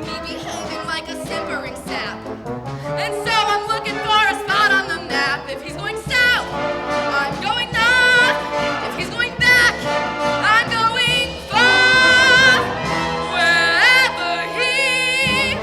me behaving like a simpering sap. And so I'm looking for a spot on the map. If he's going south, I'm going north. If he's going back, I'm going far. Wherever he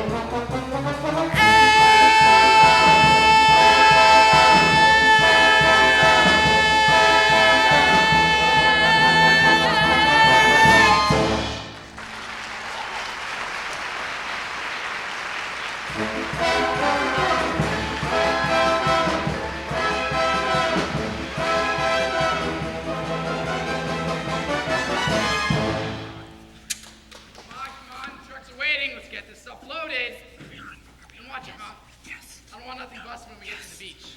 Come on, trucks are waiting. Let's get this stuff loaded. And watch it, Mom. Yes. I don't want nothing busting when we get to the beach.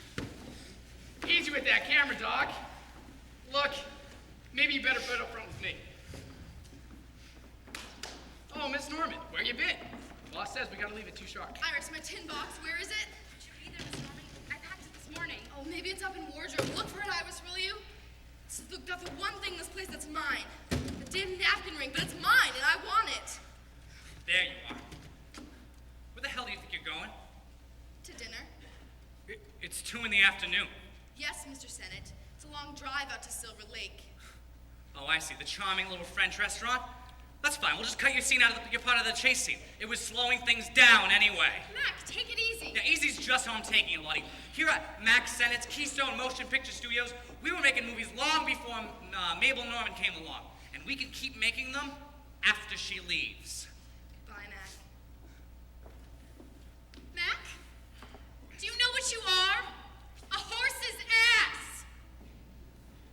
Easy with that camera, dog. Look, maybe you better put up front with me. Oh, Miss Norman, where you been? Boss says we gotta leave at 2 sharp. Iris, my tin box, where is it? Did you read there, Miss Norman? I packed it this morning. Oh, maybe it's up in wardrobe. Look for it, Iris, will you? It's the one thing in this place that's mine. The damn napkin ring, but it's mine, and I want it. There you are. Where the hell do you think you're going? To dinner? It's 2 in the afternoon. Yes, Mr. Sennett. It's a long drive out to Silver Lake. Oh, I see. The charming little French restaurant? That's fine. We'll just cut your scene out of your part of the chase scene. It was slowing things down anyway. Mac, take it easy. Yeah, easy's just how I'm taking it, Lottie. Here at Mack Sennett's Keystone Motion Picture Studios, we were making movies long before Mabel Norman came along. And we can keep making them after she leaves. Bye, Mac. Mac? Do you know what you are? A horse's ass!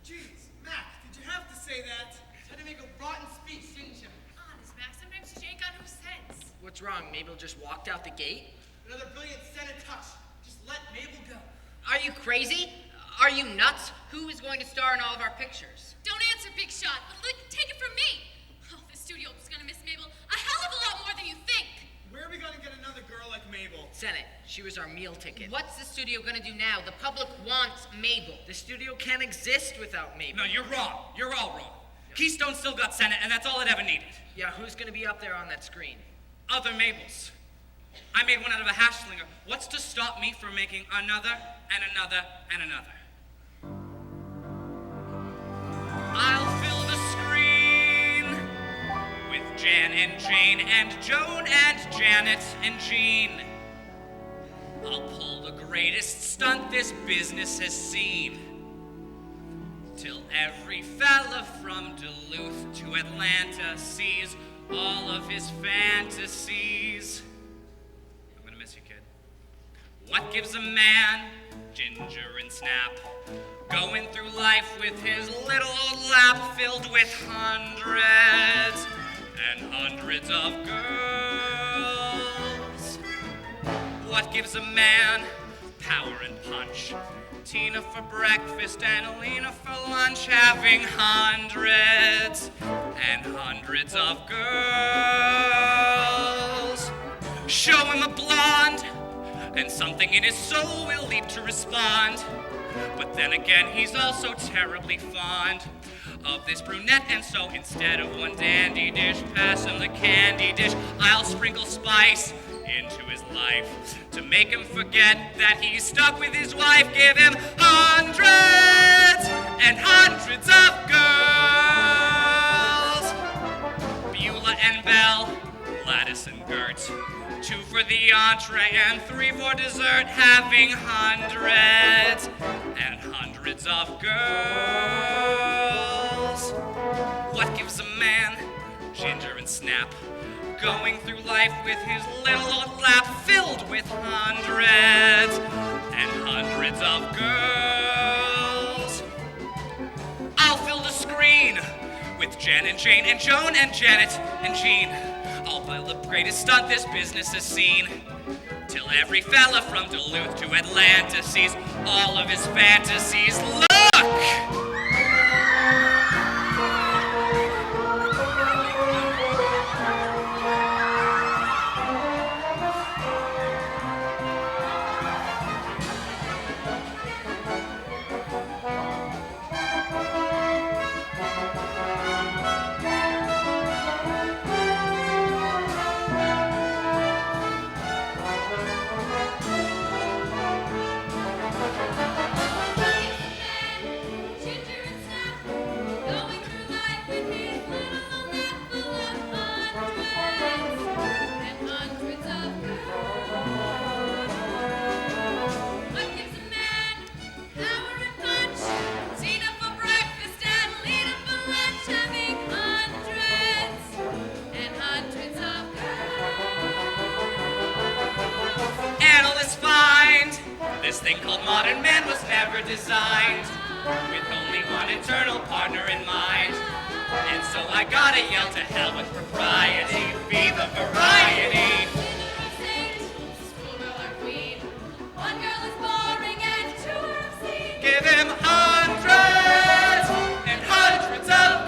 Jeez, Mac, did you have to say that? Had to make a rotten speech, didn't you? Honest, Max, sometimes you ain't got no sense. What's wrong? Mabel just walked out the gate? Another brilliant Senate touch. Just let Mabel go. Are you crazy? Are you nuts? Who is going to star in all of our pictures? Don't answer, Big Shot. Take it from me. Oh, the studio is gonna miss Mabel a hell of a lot more than you think. Where are we gonna get another girl like Mabel? Senate, she was our meal ticket. What's the studio gonna do now? The public wants Mabel. The studio can't exist without Mabel. No, you're wrong. You're all wrong. Keystone still got Senate, and that's all it ever needed. Yeah, who's gonna be up there on that screen? Other Mabels. I made one out of a hash slinger. What's to stop me from making another and another and another? I'll fill the screen with Jan and Jane and Joan and Janet and Jean. I'll pull the greatest stunt this business has seen, till every fella from Duluth to Atlanta sees all of his fantasies. I'm gonna miss you, kid. What gives a man ginger and snap, going through life with his little old lap filled with hundreds and hundreds of girls? What gives a man power and punch? Tina for breakfast and Lena for lunch, having hundreds and hundreds of girls. Show him a blonde, and something in his soul will leap to respond. But then again, he's also terribly fond of this brunette, and so instead of one dandy dish, pass him the candy dish. I'll sprinkle spice into his life to make him forget that he's stuck with his wife. Give him hundreds and hundreds of girls. Beulah and Belle, Gladys and Gert, 2 for the entree and 3 for dessert, having hundreds and hundreds of girls. What gives a man ginger and snap, going through life with his little old lap filled with hundreds and hundreds of girls? I'll fill the screen with Jan and Jane and Joan and Janet and Jean. I'll build the greatest stunt this business has seen, till every fella from Duluth to Atlanta sees all of his fantasies. Look! This thing called modern man was never designed with only one eternal partner in mind. And so I gotta yell to hell with propriety, be the variety. One girl is boring and two are obscene. Give him hundreds and hundreds of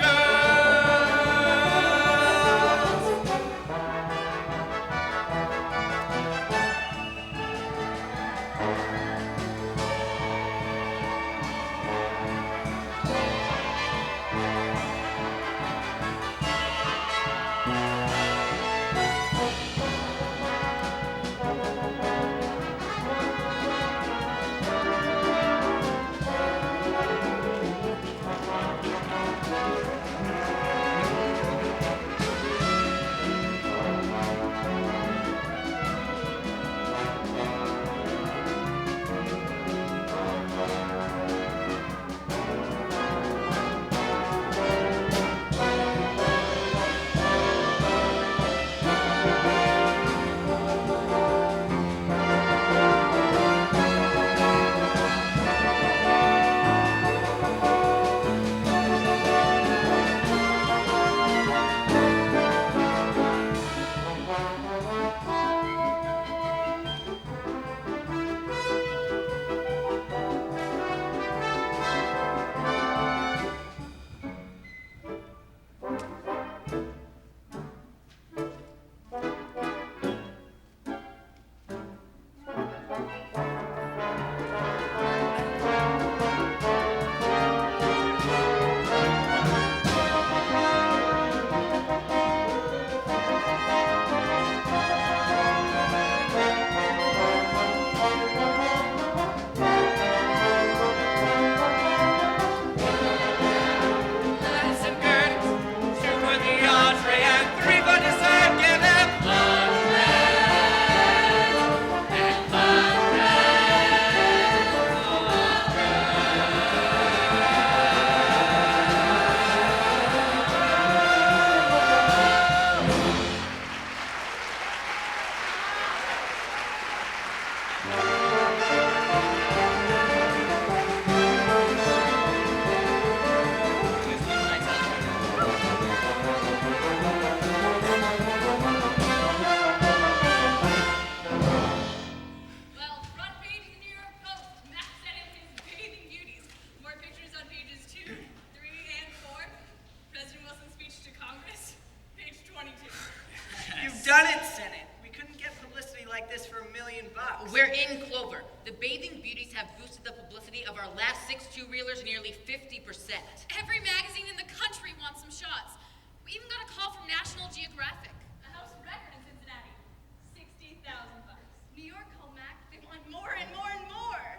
done it, Senate. We couldn't get publicity like this for $1 million. We're in Clover. The bathing beauties have boosted the publicity of our last 6 two-reelers nearly 50%. Every magazine in the country wants some shots. We even got a call from National Geographic. A house record in Cincinnati. $60,000. New York called Mack. They want more and more and more.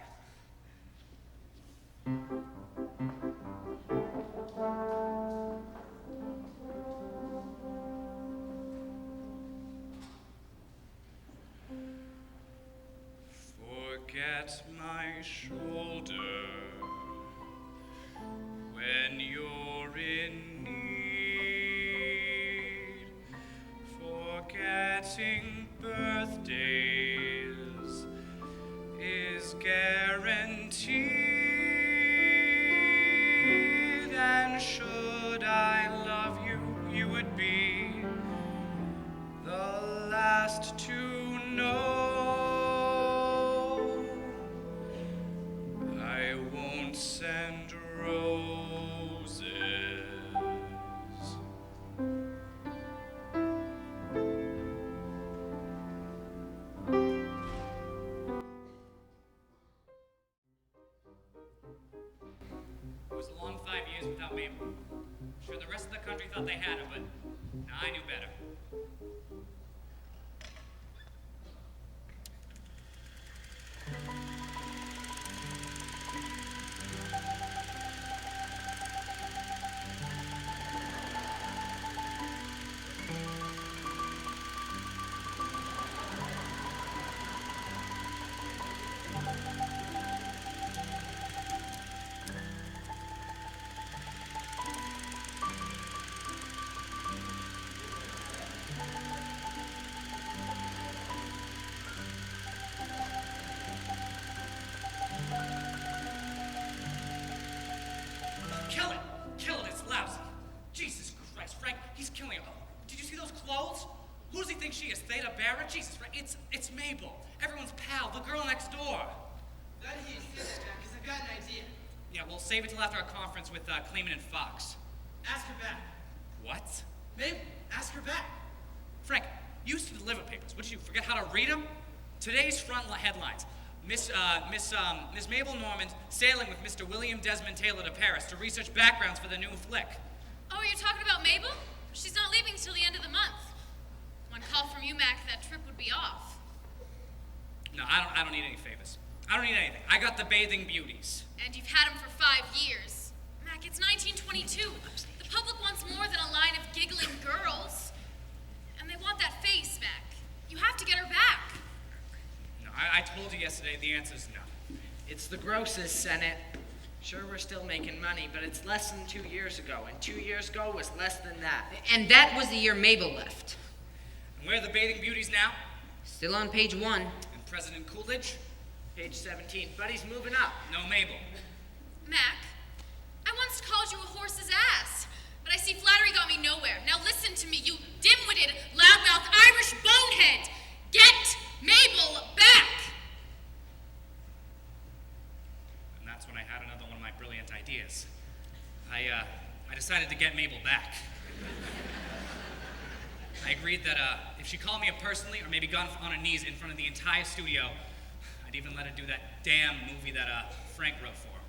Forget my shoulder when you're in need. Forgetting birthdays is guaranteed. And should I love you, you would be the last to know. I won't send roses. It was a long 5 years without Mabel. Sure, the rest of the country thought they had her, but I knew better. Jesus, Frank, it's Mabel. Everyone's pal, the girl next door. That he said it, Jack, because I've got an idea. Yeah, we'll save it till after our conference with Kleeman and Fox. Ask her back. What? Mabel, ask her back. Frank, you used to deliver papers. What, did you forget how to read them? Today's front headlines. Miss Mabel Normand sailing with Mr. William Desmond Taylor to Paris to research backgrounds for the new flick. Oh, you're talking about Mabel? She's not leaving till the end of the month. One call from you, Mac, that trip would be off. No, I don't need any favors. I don't need anything. I got the bathing beauties. And you've had them for 5 years. Mac, it's 1922. The public wants more than a line of giggling girls. And they want that face, Mac. You have to get her back. No, I told you yesterday the answer's no. It's the grosses, Senate. Sure, we're still making money, but it's less than 2 years ago, and 2 years ago was less than that. And that was the year Mabel left. And where are the bathing beauties now? Still on page 1. And President Coolidge? Page 17, but he's moving up. No Mabel. Mac, I once called you a horse's ass, but I see flattery got me nowhere. Now listen to me, you dim-witted, loudmouth Irish bonehead. Get Mabel back! And that's when I had another one of my brilliant ideas. I decided to get Mabel back. I agreed that if she called me up personally, or maybe got on her knees in front of the entire studio, I'd even let her do that damn movie that Frank wrote for her.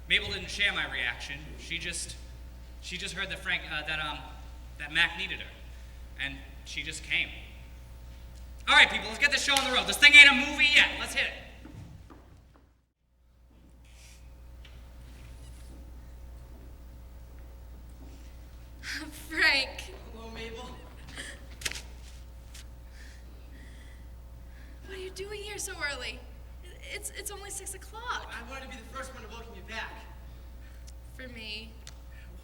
Mabel didn't share my reaction. She just heard that Mac needed her, and she just came. All right, people, let's get this show on the road. This thing ain't a movie yet. Let's hit it. Frank, Hello, Mabel. what are you doing here so early? It's only 6 o'clock. I wanted to be the first one to welcome you back. For me.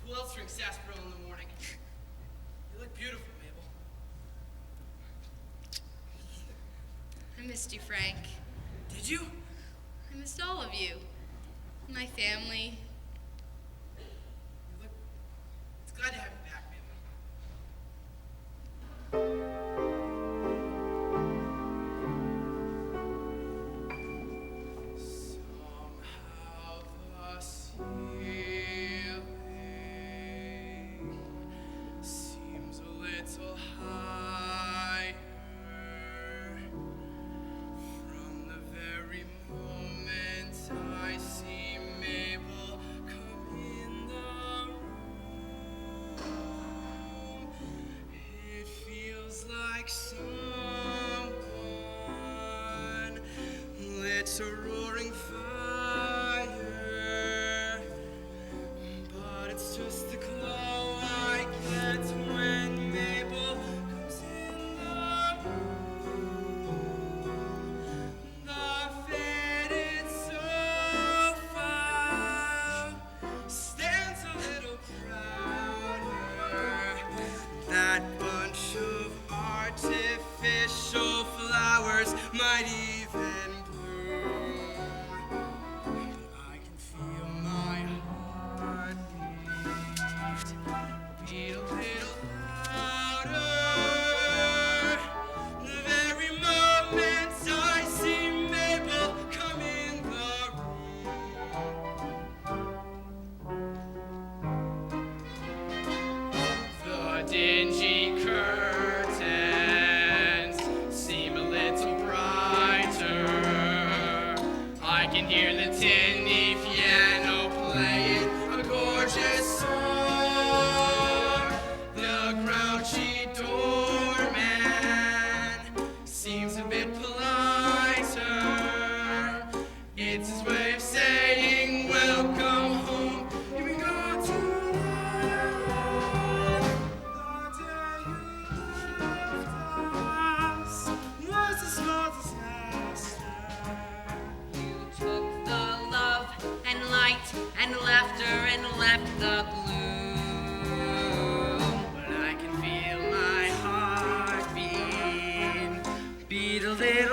Who else drinks sarsaparilla in the morning? You look beautiful, Mabel. I missed you, Frank. Did you? I missed all of you. My family. You look... It's glad to have you back, Mabel. Somehow the ceiling seems a little higher from the very moment I see Mabel come in the room. It feels like someone lit a roaring fire, but it's just the glow I get when Mabel comes in the room. The faded sofa stands a little prouder. That bunch of artificial flowers might even bloom. But I can feel my heart beat a little louder. The very moment I see Mabel come in the room. The dingy curtains seem a little brighter. I can hear the tinny piano playing a gorgeous song. The grouchy doorman seems a bit politer. It's his way of saying welcome home. Here we go tonight. The day you left us was a small disaster. You took the love and light and laughter and left the gloom. But I can feel my heart beat a little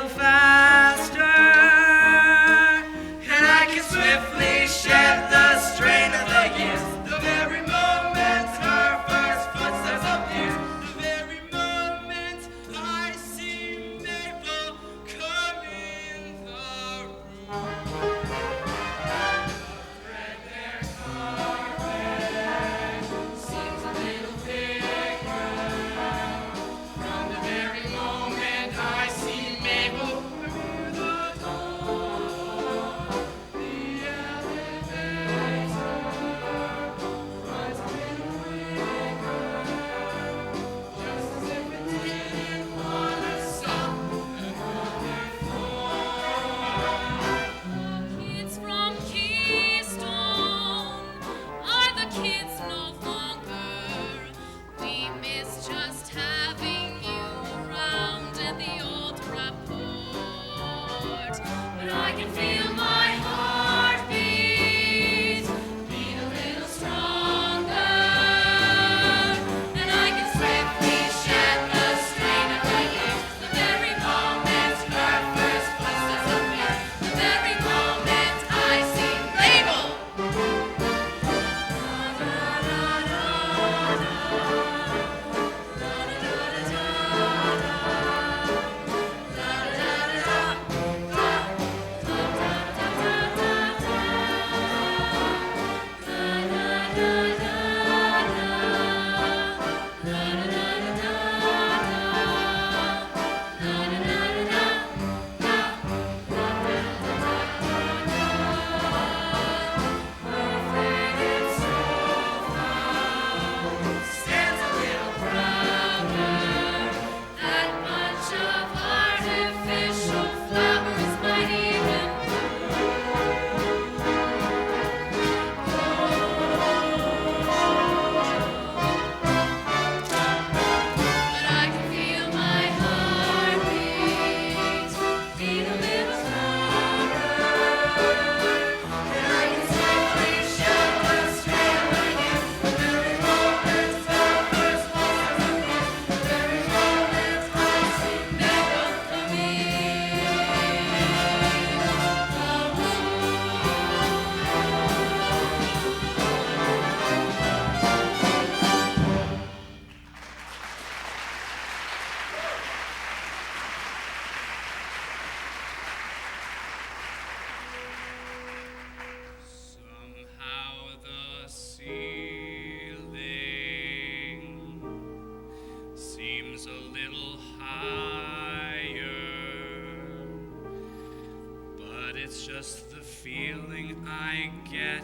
But it's just the feeling I get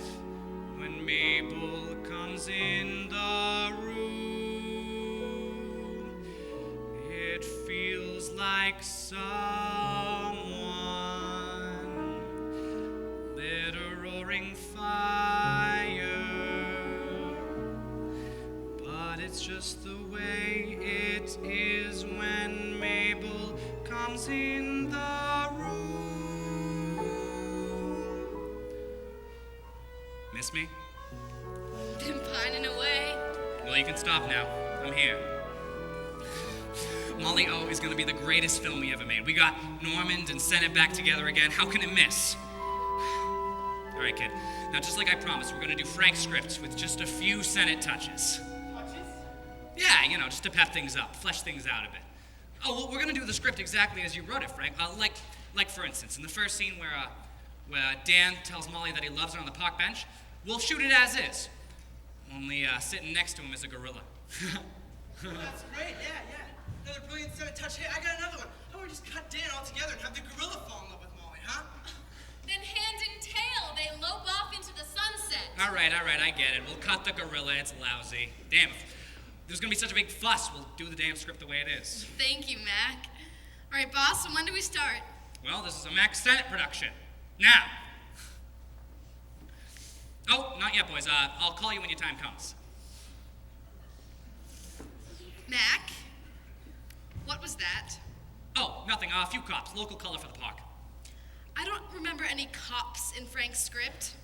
when Mabel comes in the room. It feels like someone lit a roaring fire. But it's just the way it is when Mabel comes in the room. Miss me? Been pining away. Well, you can stop now. I'm here. Molly O is gonna be the greatest film we ever made. We got Normand and Senate back together again. How can it miss? All right, kid. Now, just like I promised, we're gonna do Frank's scripts with just a few Senate touches. Yeah, you know, just to pep things up, flesh things out a bit. Oh, well, we're gonna do the script exactly as you wrote it, Frank. Like for instance, in the first scene where Dan tells Molly that he loves her on the park bench, we'll shoot it as is. Only sitting next to him is a gorilla. That's great, yeah. Another brilliant Senate touch. Hey, I got another one. How about we just cut Dan altogether and have the gorilla fall in love with Molly, huh? Then hand and tail, they lope off into the sunset. All right, I get it. We'll cut the gorilla, it's lousy. Damn, if there's gonna be such a big fuss, we'll do the damn script the way it is. Thank you, Mac. All right, boss, and when do we start? Well, this is a Mack Senate production. Now. Oh, not yet, boys. I'll call you when your time comes. Mac? What was that? Oh, nothing. A few cops. Local color for the park. I don't remember any cops in Frank's script.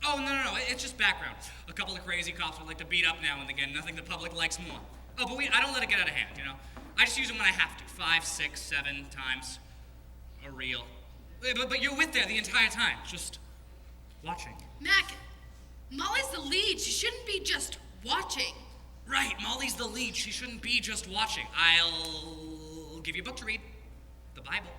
Oh, no. It's just background. A couple of crazy cops would like to beat up now and again. Nothing the public likes more. Oh, but I don't let it get out of hand, you know? I just use them when I have to. 5, 6, 7 times. A reel. But you're with there the entire time. Just watching. Mac, Molly's the lead. She shouldn't be just watching. Right, Molly's the lead. She shouldn't be just watching. I'll give you a book to read. The Bible.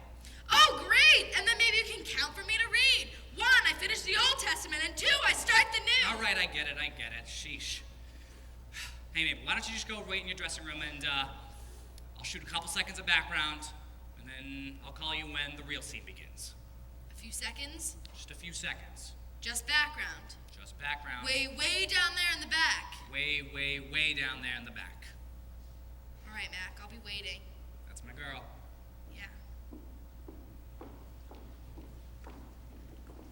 Oh, great! And then maybe you can count for me to read. 1, I finish the Old Testament, and 2, I start the New. All right, I get it. Sheesh. Hey, Mabel, why don't you just go wait in your dressing room and I'll shoot a couple seconds of background, and then I'll call you when the real scene begins. A few seconds? Just a few seconds. Just background. Just background. Way down there in the back. Way down there in the back. All right, Mac, I'll be waiting. That's my girl. Yeah.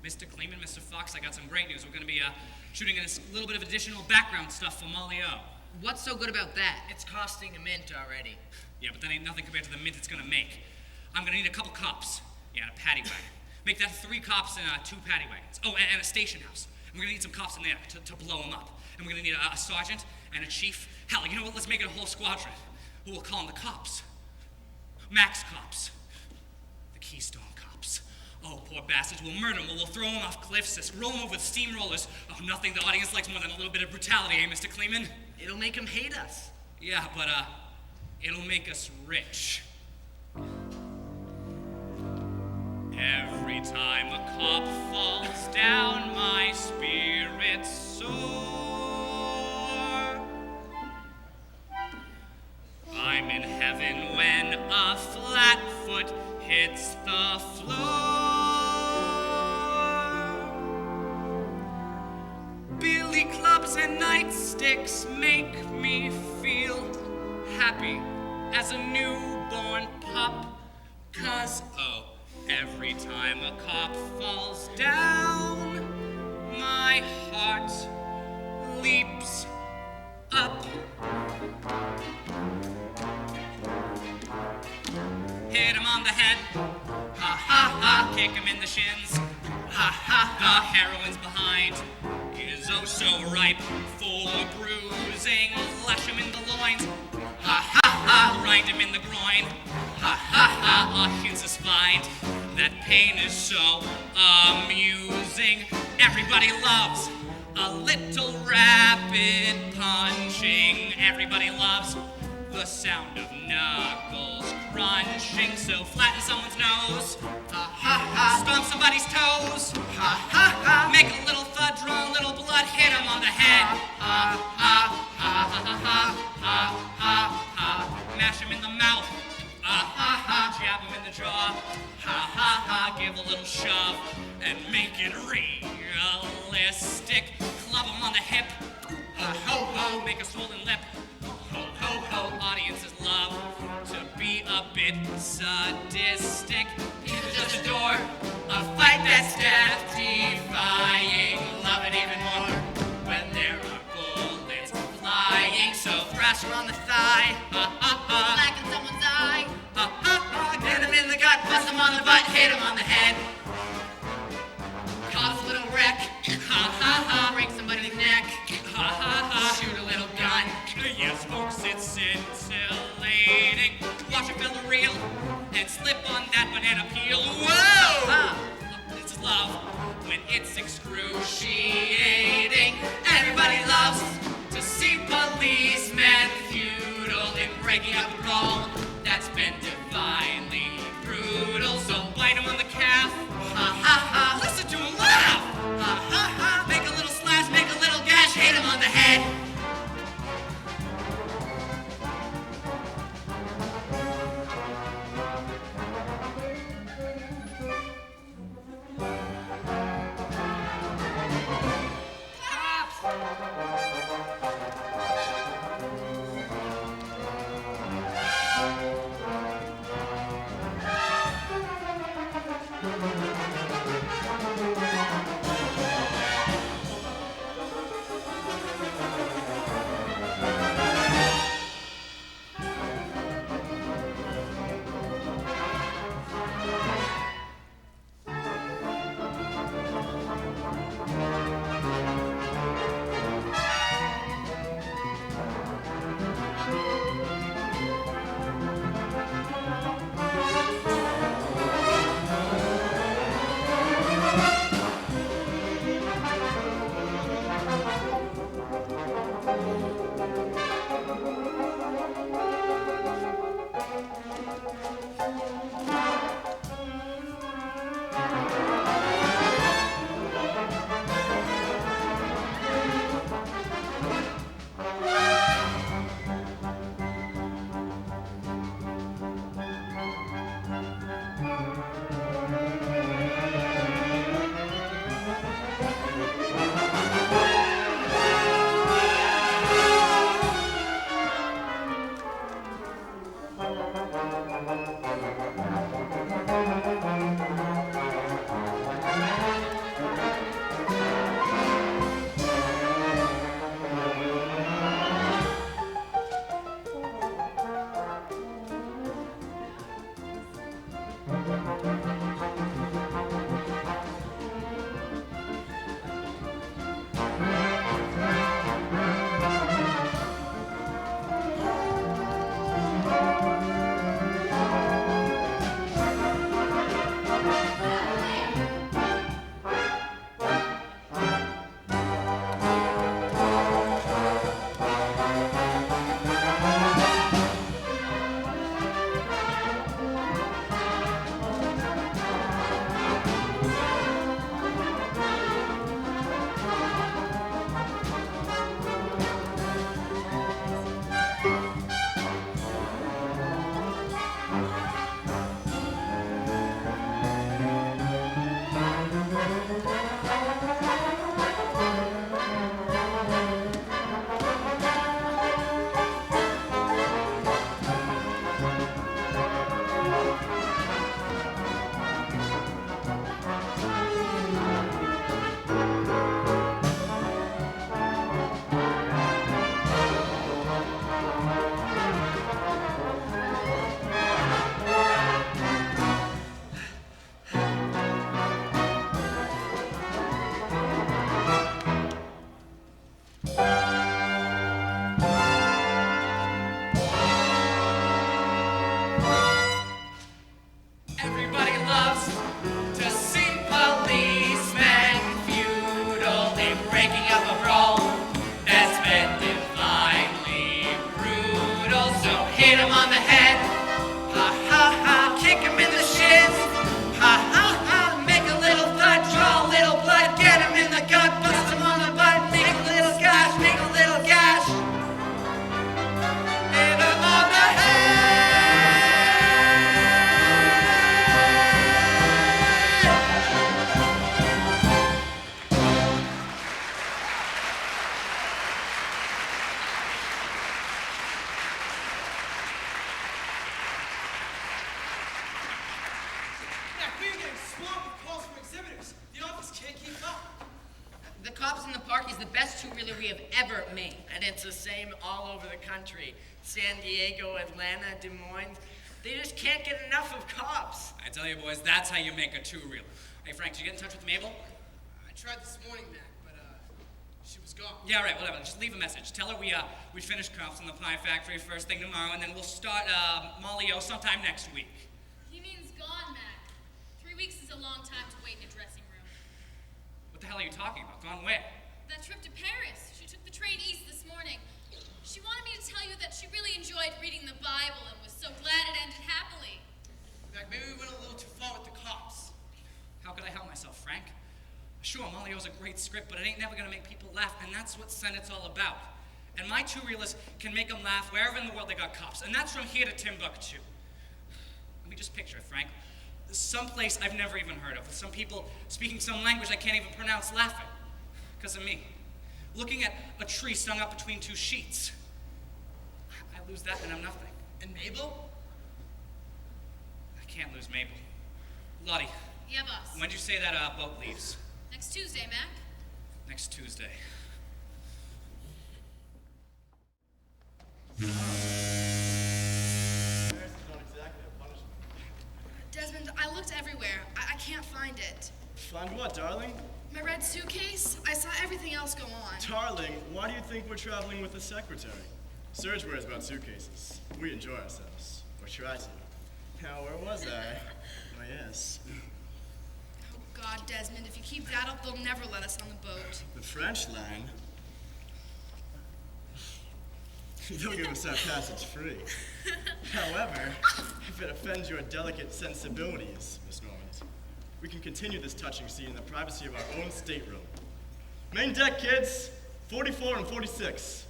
Mr. Kleeman, Mr. Fox, I got some great news. We're going to be shooting a little bit of additional background stuff for Molly O. What's so good about that? It's costing a mint already. Yeah, but that ain't nothing compared to the mint it's going to make. I'm going to need a couple cops. Yeah, and a paddy wagon. Make that 3 cops and 2 paddy wagons. Oh, and a station house. And we're going to need some cops in there to blow them up. And we're going to need a sergeant and a chief. Hell, you know what? Let's make it a whole squadron. We'll call them the cops. Mack's cops. The Keystone cops. Oh, poor bastards. We'll murder them. We'll throw them off cliffs. Just roll them over with steamrollers. Oh, nothing the audience likes more than a little bit of brutality, eh, Mr. Kleeman? It'll make them hate us. Yeah, but, it'll make us rich. Every time a cop falls down, my spirits soar. I'm in heaven when a flat foot hits the floor. Billy clubs and nightsticks make me feel happy as a newborn pup. 'Cause, every time a cop falls down, my heart leaps up. Hit him on the head, ha ha ha, kick him in the shins, ha ha ha, heroin's behind, is oh so ripe for bruising, lash him in the loins, ha ha ha, grind him in the groin, ha ha ha, audiences find that pain is so amusing. Everybody loves a little rapid punching. Everybody loves the sound of knuckles crunching. So flatten someone's nose, ha ha ha. Stomp somebody's toes, ha ha ha. Make a little thud, draw a little blood, hit him on the head, ha ha ha ha ha ha ha ha ha. Mash him in the mouth, ha ha ha. Jab him in the jaw, ha ha ha. give a little shove and make it realistic. Club him on the hip, ho ho, make a swollen lip, ho ho ho. Audiences love to be a bit sadistic. People just adore a fight that's death-defying. Love it even more when there are bullets flying. So thrash her on the thigh, Black in someone's eye. Hit him in the gut, bust him on the butt, hit him on the head. Cause a little wreck, Break somebody's neck. shoot a little gun. Yes, folks, it's scintillating. Watch a fella reel and slip on that banana peel. Whoa! It's love when it's excruciating. Everybody loves to see policemen futile in breaking up a brawl that's been divinely brutal. So bite him on the calf, swamped with calls from exhibitors. The office can't keep up. The Cops in the Park is the best two-reeler we have ever made. And it's the same all over the country. San Diego, Atlanta, Des Moines. They just can't get enough of cops. I tell you, boys, that's how you make a two-reeler. Hey, Frank, did you get in touch with Mabel? I tried this morning, Mac, but she was gone. Yeah, right, whatever. Just leave a message. Tell her we finished crafts in the pie factory first thing tomorrow, and then we'll start Molly O sometime next week. He means gone, Mac. 3 weeks is a long time to wait in a dressing room. What the hell are you talking about? Gone where? That trip to Paris. She took the train east this morning. She wanted me to tell you that she really enjoyed reading the Bible and was so glad it ended happily. Mac, maybe we went a little too far with the cops. How could I help myself, Frank? Sure, Molly O's a great script, but it ain't never gonna make people laugh, and that's what Senate's all about. And my two-reelers can make them laugh wherever in the world they got cops, and that's from here to Timbuktu. Let me just picture it, Frank. Someplace I've never even heard of, with some people speaking some language I can't even pronounce laughing. Because of me. Looking at a tree strung up between two sheets. I lose that and I'm nothing. And Mabel? I can't lose Mabel. Lottie, Yeah, boss. when'd you say that boat leaves? Next Tuesday, Mac. Next Tuesday. Desmond, I looked everywhere. I can't find it. Find what, darling? My red suitcase? I saw everything else go on. Darling, why do you think we're traveling with a secretary? Serge worries about suitcases. We enjoy ourselves. Or try to. Now, where was I? Oh, yes. Oh, God, Desmond, if you keep that up, they'll never let us on the boat. The French line. They'll give us our passage free. However, if it offends your delicate sensibilities, Miss Norman, we can continue this touching scene in the privacy of our own stateroom. Main deck, kids. 44 and 46.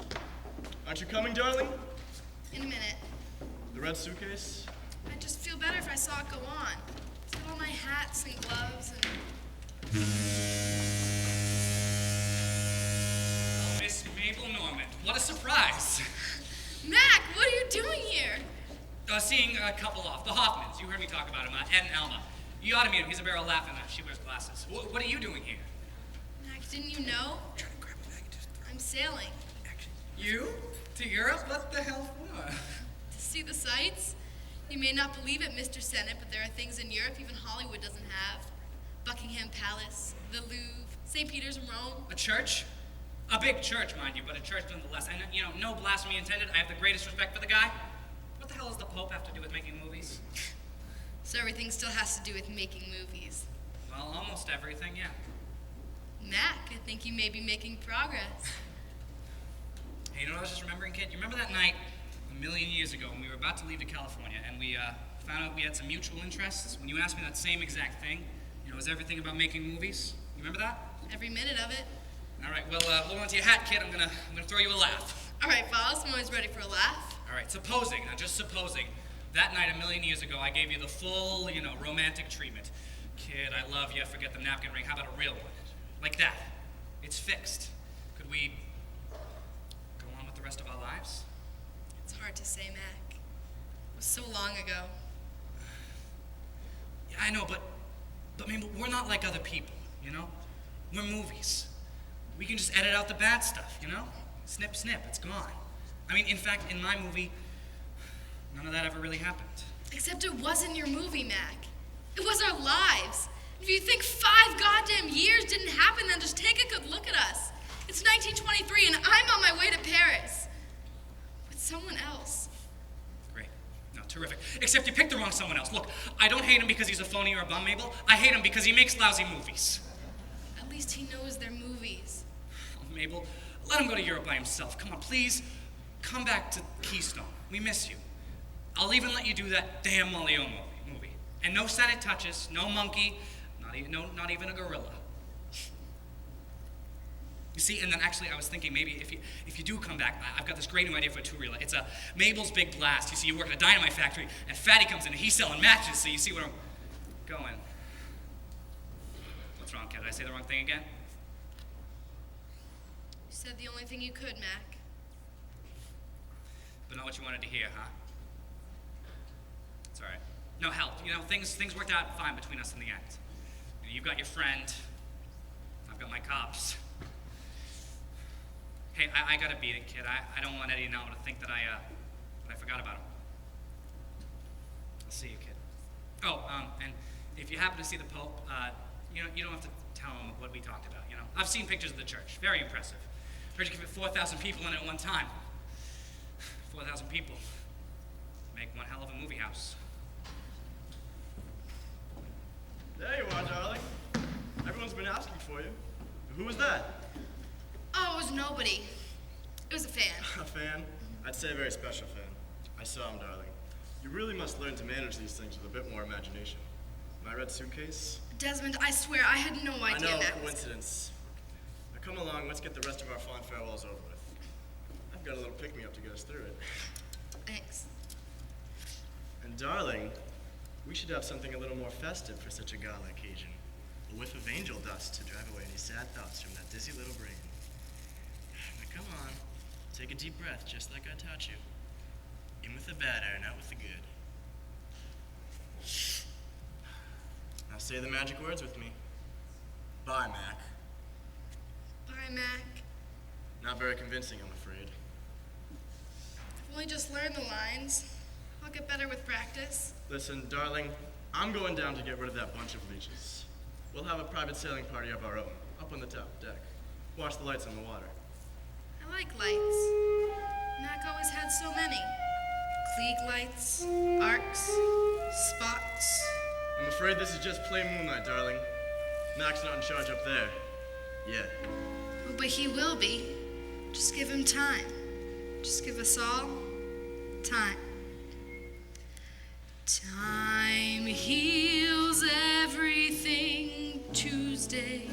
Aren't you coming, darling? In a minute. The red suitcase? I'd just feel better if I saw it go on. It's got all my hats and gloves and... Miss Mabel Norman, what a surprise. Mac, what are you doing here? Seeing a couple off, the Hoffmans. You heard me talk about him, Ed and Alma. You ought to meet him. He's a barrel laughing. She wears glasses. What are you doing here? Mac, didn't you know? I'm sailing. You? To Europe? What the hell for? To see the sights? You may not believe it, Mr. Senate, but there are things in Europe even Hollywood doesn't have. Buckingham Palace, the Louvre, St. Peter's in Rome. A church? A big church, mind you, but a church nonetheless. And, no blasphemy intended. I have the greatest respect for the guy. What the hell does the Pope have to do with making movies? So everything still has to do with making movies. Well, almost everything, yeah. Mac, I think you may be making progress. Hey, you know what I was just remembering, kid? You remember that night a million years ago when we were about to leave to California and we found out we had some mutual interests? When you asked me that same exact thing, was everything about making movies? You remember that? Every minute of it. All right, well, hold on to your hat, kid. I'm gonna throw you a laugh. All right, Boss, I'm always ready for a laugh. All right, just supposing, that night a million years ago, I gave you the full, romantic treatment. Kid, I love you, forget the napkin ring, how about a real one? Like that. It's fixed. Could we go on with the rest of our lives? It's hard to say, Mac. It was so long ago. Yeah, I know, but we're not like other people, We're movies. We can just edit out the bad stuff, Snip, snip, it's gone. In fact, in my movie, none of that ever really happened. Except it wasn't your movie, Mac. It was our lives. If you think 5 goddamn years didn't happen, then just take a good look at us. It's 1923 and I'm on my way to Paris. With someone else. Great. No, terrific. Except you picked the wrong someone else. Look, I don't hate him because he's a phony or a bum, Mabel. I hate him because he makes lousy movies. At least he knows they're movies. Oh, Mabel, let him go to Europe by himself. Come on, please. Come back to Keystone. We miss you. I'll even let you do that damn Molly O movie. And no Senate touches, no monkey, not even a gorilla. You see, and then actually I was thinking maybe if you do come back, I've got this great new idea for a two-reeler. It's a Mabel's Big Blast. You see, you work at a dynamite factory, and Fatty comes in and he's selling matches, so you see where I'm going. What's wrong, kid? Did I say the wrong thing again? You said the only thing you could, Mac. But not what you wanted to hear, huh? It's all right. No, help. Things worked out fine between us in the end. You've got your friend. I've got my cops. Hey, I gotta beat it, kid. I don't want Eddie now to think that I forgot about him. I'll see you, kid. Oh, and if you happen to see the Pope, you don't have to tell him what we talked about, I've seen pictures of the church. Very impressive. Heard you could fit 4,000 people in it at one time. 4,000 people. Make one hell of a movie house. There you are, darling. Everyone's been asking for you. Who was that? Oh, it was nobody. It was a fan. A fan? I'd say a very special fan. I saw him, darling. You really must learn to manage these things with a bit more imagination. My red suitcase? Desmond, I swear, I had no idea I know, that. coincidence. Now come along, let's get the rest of our fond farewells over with. I've got a little pick-me-up to get us through it. Thanks. And darling, we should have something a little more festive for such a gala occasion. A whiff of angel dust to drive away any sad thoughts from that dizzy little brain. Now come on, take a deep breath just like I taught you. In with the bad air and out with the good. Now say the magic words with me. Bye, Mac. Bye, Mac. Not very convincing, I'm afraid. I've only just learned the lines. I'll get better with practice. Listen, darling, I'm going down to get rid of that bunch of leeches. We'll have a private sailing party of our own, up on the top deck. Watch the lights on the water. I like lights. Mac always had so many. Klieg lights, arcs, spots. I'm afraid this is just plain moonlight, darling. Mac's not in charge up there. Yet. Oh, but he will be. Just give him time. Just give us all time. Time heals everything. Tuesday,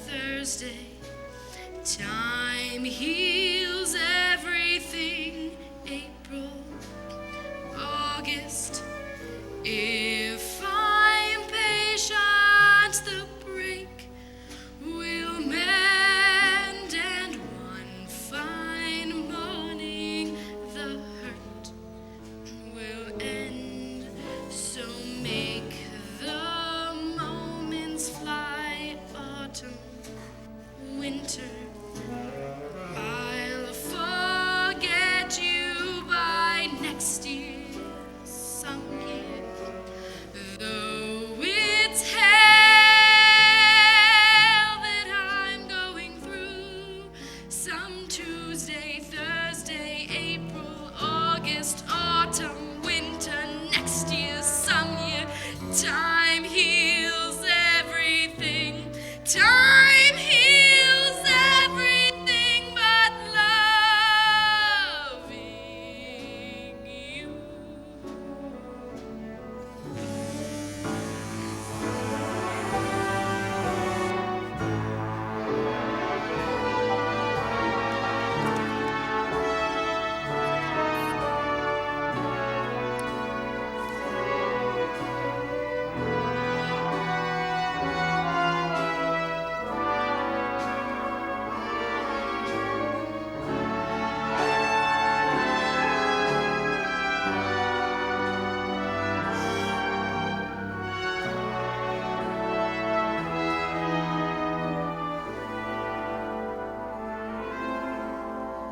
Thursday. Time heals everything. April, August. If I'm patient, the break will mend, and one fine morning the hurt will end. So make the moments fly, autumn, winter. I'll forget you by next year, some year. Though it's hell that I'm going through, some Tuesday, Thursday, April, August, autumn, winter, next year, some year. Time heals everything. Time heals everything but loving you.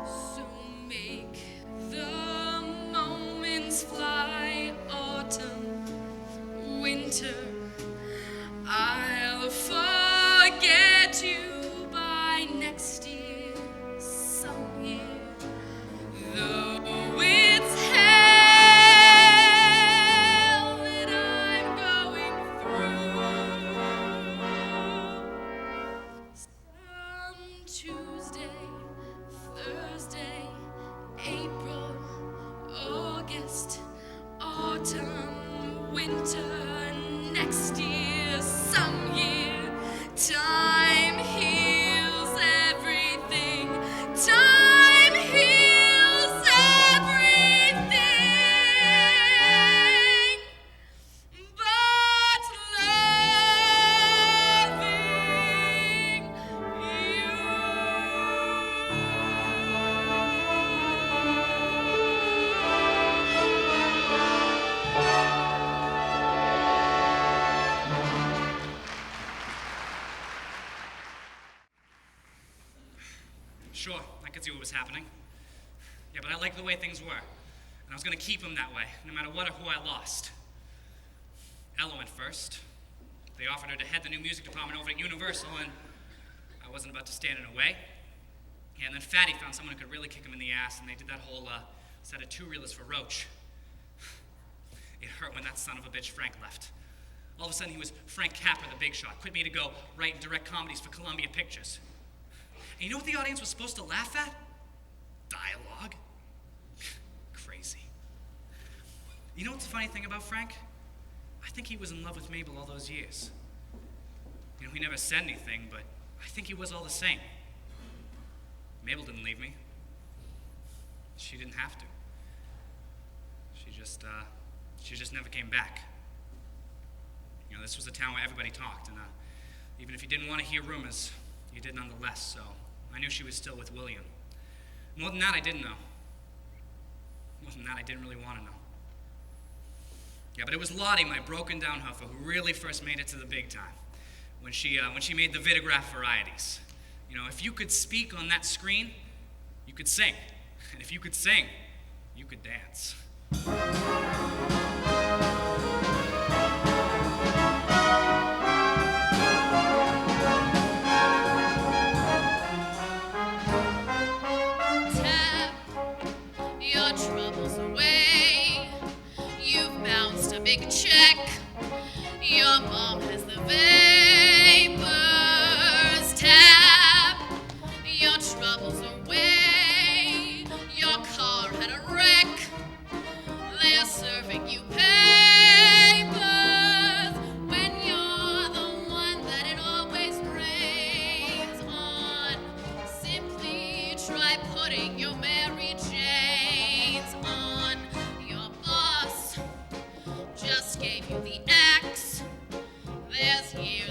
So make the moments fly, autumn, winter. I'll forget you by next year, some year. Though it's hell that I'm going through. Some Tuesday, Thursday, April, August, autumn, winter, next Sure, I could see what was happening. Yeah, but I liked the way things were. And I was gonna keep them that way, no matter what or who I lost. Ella went first. They offered her to head the new music department over at Universal, and I wasn't about to stand in her way. Yeah, and then Fatty found someone who could really kick him in the ass, and they did that whole set of two-reelers for Roach. It hurt when that son of a bitch Frank left. All of a sudden, he was Frank Capra, the big shot, quit me to go write and direct comedies for Columbia Pictures. And you know what the audience was supposed to laugh at? Dialogue. Crazy. You know what's the funny thing about Frank? I think he was in love with Mabel all those years. You know, he never said anything, but I think he was all the same. Mabel didn't leave me. She didn't have to. She just never came back. You know, this was a town where everybody talked, and even if you didn't want to hear rumors, you did nonetheless, so I knew she was still with William. More than that, I didn't know. More than that, I didn't really want to know. Yeah, but it was Lottie, my broken-down huffer, who really first made it to the big time, when she made the Vitagraph varieties. You know, if you could speak on that screen, you could sing. And if you could sing, you could dance. Tap your troubles away. You've bounced a big check. Your mom has the vapors. Tap your troubles away. Your car had a wreck. They're serving you papers when you're the one that it always rains on. Simply try putting your Mary Janes on. Your boss just gave you the axe. There's years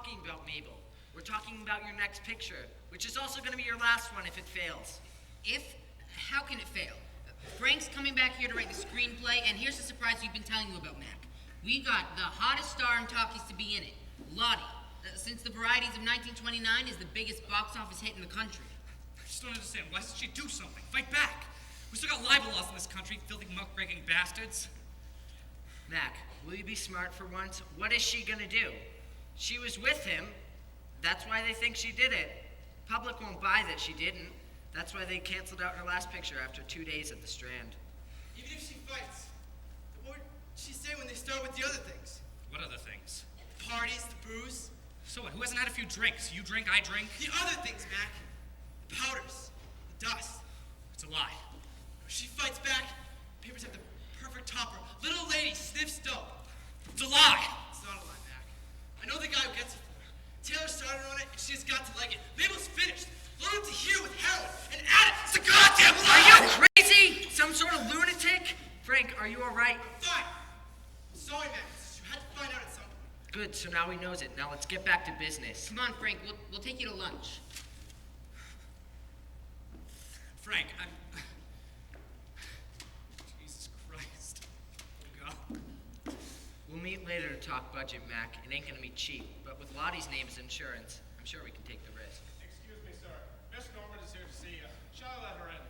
talking about, Mabel. We're talking about your next picture, which is also going to be your last one if it fails. How can it fail? Frank's coming back here to write the screenplay, and here's the surprise we've been telling you about, Mac. We got the hottest star in talkies to be in it, Lottie. Since the Varieties of 1929 is the biggest box office hit in the country. I just don't understand. Why doesn't she do something? Fight back. We still got libel laws in this country, filthy muck-breaking bastards. Mac, will you be smart for once? What is she gonna do? She was with him. That's why they think she did it. Public won't buy that she didn't. That's why they canceled out her last picture after 2 days at the Strand. Even if she fights, what would she say when they start with the other things? What other things? The parties, the booze. So what? Who hasn't had a few drinks? You drink, I drink. The other things, Mac. The powders, the dust. It's a lie. If she fights back, papers have the perfect topper. Little lady sniffs dope. It's a lie. It's not a lie, Mac. I know the guy who gets it for her. Taylor started on it, and she has got to like it. Mabel's finished. Load it to here with heroin and add it. It's a goddamn lie! Are you crazy? Some sort of lunatic? Frank, are you all right? I'm fine. I'm sorry, Mac. You had to find out at some point. Good, so now he knows it. Now let's get back to business. Come on, Frank, we'll take you to lunch. Frank, I'm... Jesus Christ. Go. We'll meet later to talk budget, Mac. It ain't gonna be cheap, but with Lottie's name as insurance, I'm sure we can take the risk. Excuse me, sir. Miss Norman is here to see you. Shall I let her in?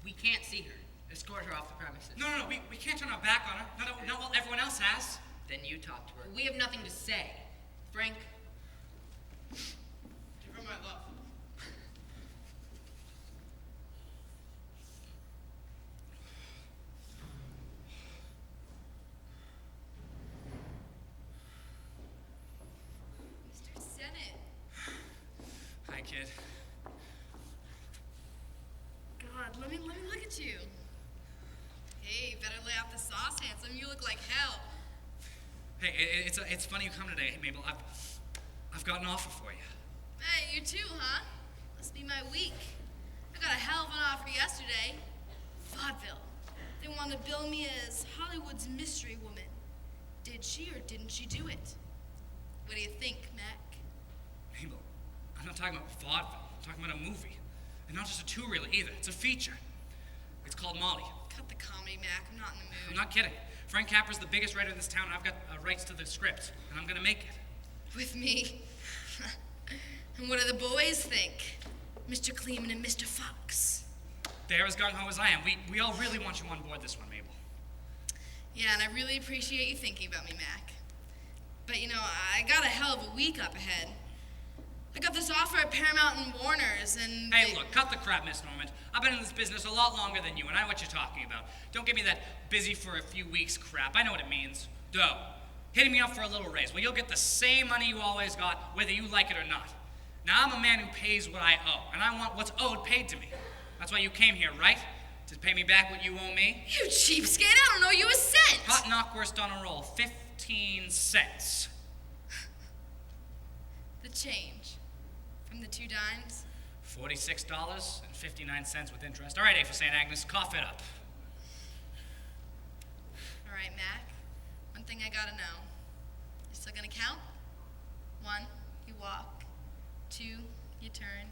We can't see her. Escort her off the premises. No, we can't turn our back on her. Not while everyone else has. Then you talk to her. We have nothing to say. Frank, Give her my love. Mr. Sennett. Hi, kid. God, let me look at you. Hey, better lay off the sauce, handsome. You look like hell. Hey, it's funny you come today, Mabel. I've got an offer for you. Hey, you too, huh? Must be my week. I got a hell of an offer yesterday. Vaudeville. They wanted to bill me as Hollywood's mystery woman. Did she or didn't she do it? What do you think, Mac? Mabel, I'm not talking about vaudeville. I'm talking about a movie. And not just a two-reeler either. It's a feature. It's called Molly. Cut the comedy, Mac. I'm not in the mood. I'm not kidding. Frank Capra's the biggest writer in this town, and I've got rights to the script, and I'm gonna make it. With me? And what do the boys think? Mr. Kleeman and Mr. Fox. They're as gung-ho as I am. We all really want you on board this one, Mabel. Yeah, and I really appreciate you thinking about me, Mac. But, you know, I got a hell of a week up ahead. I got this offer at Paramount and Warner's, and Hey, look, cut the crap, Miss Norman. I've been in this business a lot longer than you, and I know what you're talking about. Don't give me that busy for a few weeks crap. I know what it means. Dough. Hitting me up for a little raise. Well, you'll get the same money you always got, whether you like it or not. Now, I'm a man who pays what I owe, and I want what's owed paid to me. That's why you came here, right? To pay me back what you owe me? you cheapskate, I don't know you a cent. Hot knockwurst on a roll, 15 cents. The change from the 2 dimes. $46.59 with interest. All right, A for St. Agnes, cough it up. All right, Mac. One thing I gotta know. You still gonna count? 1, you walk. 2, you turn.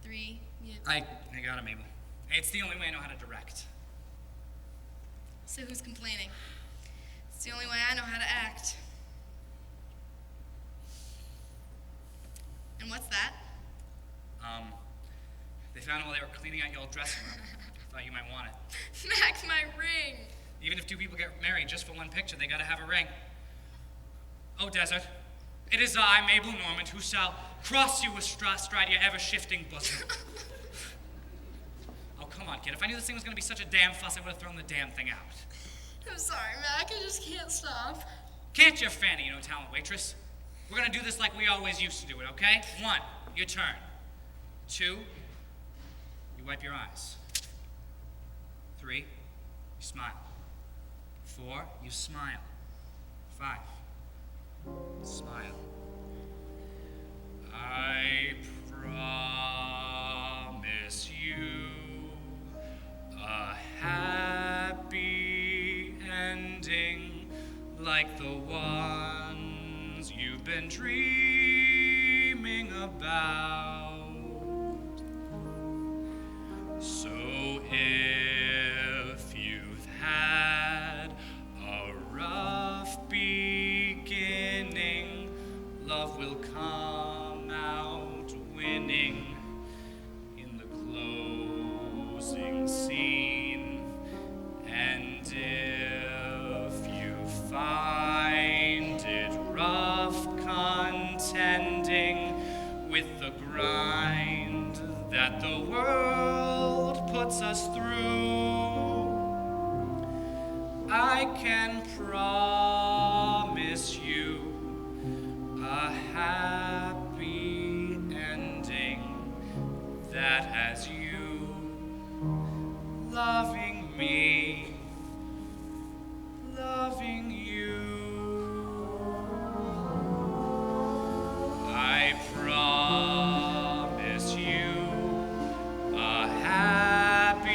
3, you... I got it, Mabel. It's the only way I know how to direct. So who's complaining? It's the only way I know how to act. And what's that? They found it while they were cleaning out your old dressing room. Thought you might want it. Mac, my ring. Even if 2 people get married just for one picture, they gotta have a ring. Oh, Desert, it is I, Mabel Normand, who shall cross you with stride your ever-shifting bosom. Oh, come on, kid. If I knew this thing was gonna be such a damn fuss, I would have thrown the damn thing out. I'm sorry, Mac. I just can't stop. Can't you, Fanny, you know, talent waitress? We're gonna do this like we always used to do it, okay? 1, your turn. 2, you wipe your eyes. 3, you smile. 4, you smile. 5, smile. I promise you a happy ending like the ones you've been dreaming puts us through. I can promise you a happy ending that has you loving me, loving you. I promise you a happy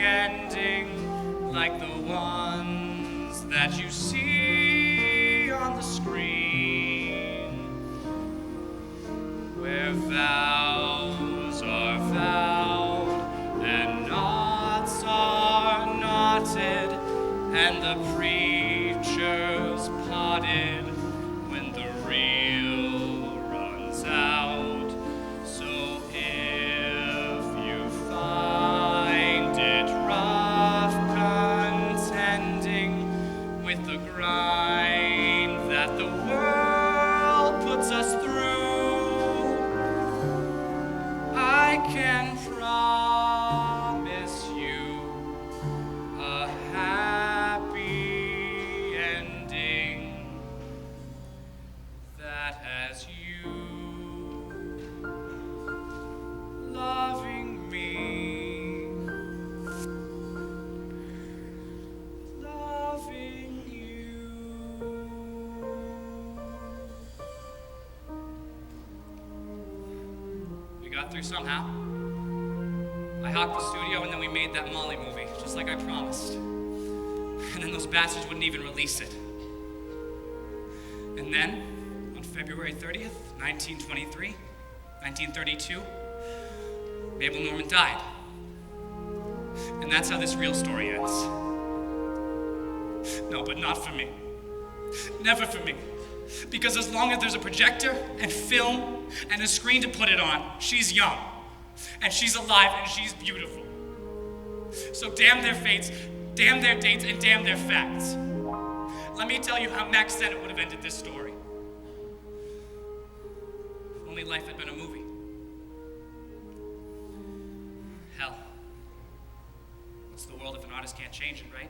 ending like the ones that you see on the screen, where vows are vowed and knots are knotted, and the preacher's potted when the reel runs out. So if you find it rough contending with the grind that the world puts us through, I can promise you a happy ending that has you loving me, loving you. We got through somehow. I hocked the studio and then we made that Molly movie, just like I promised. And then those bastards wouldn't even release it. And then, on February 30th, 1932, Mabel Norman died. And that's how this real story ends. No, but not for me. Never for me. Because as long as there's a projector and film and a screen to put it on, she's young. And she's alive and she's beautiful. So damn their fates, damn their dates, and damn their facts. Let me tell you how Mack Sennett would have ended this story. If only life had been a movie. Hell, what's the world if an artist can't change it, right?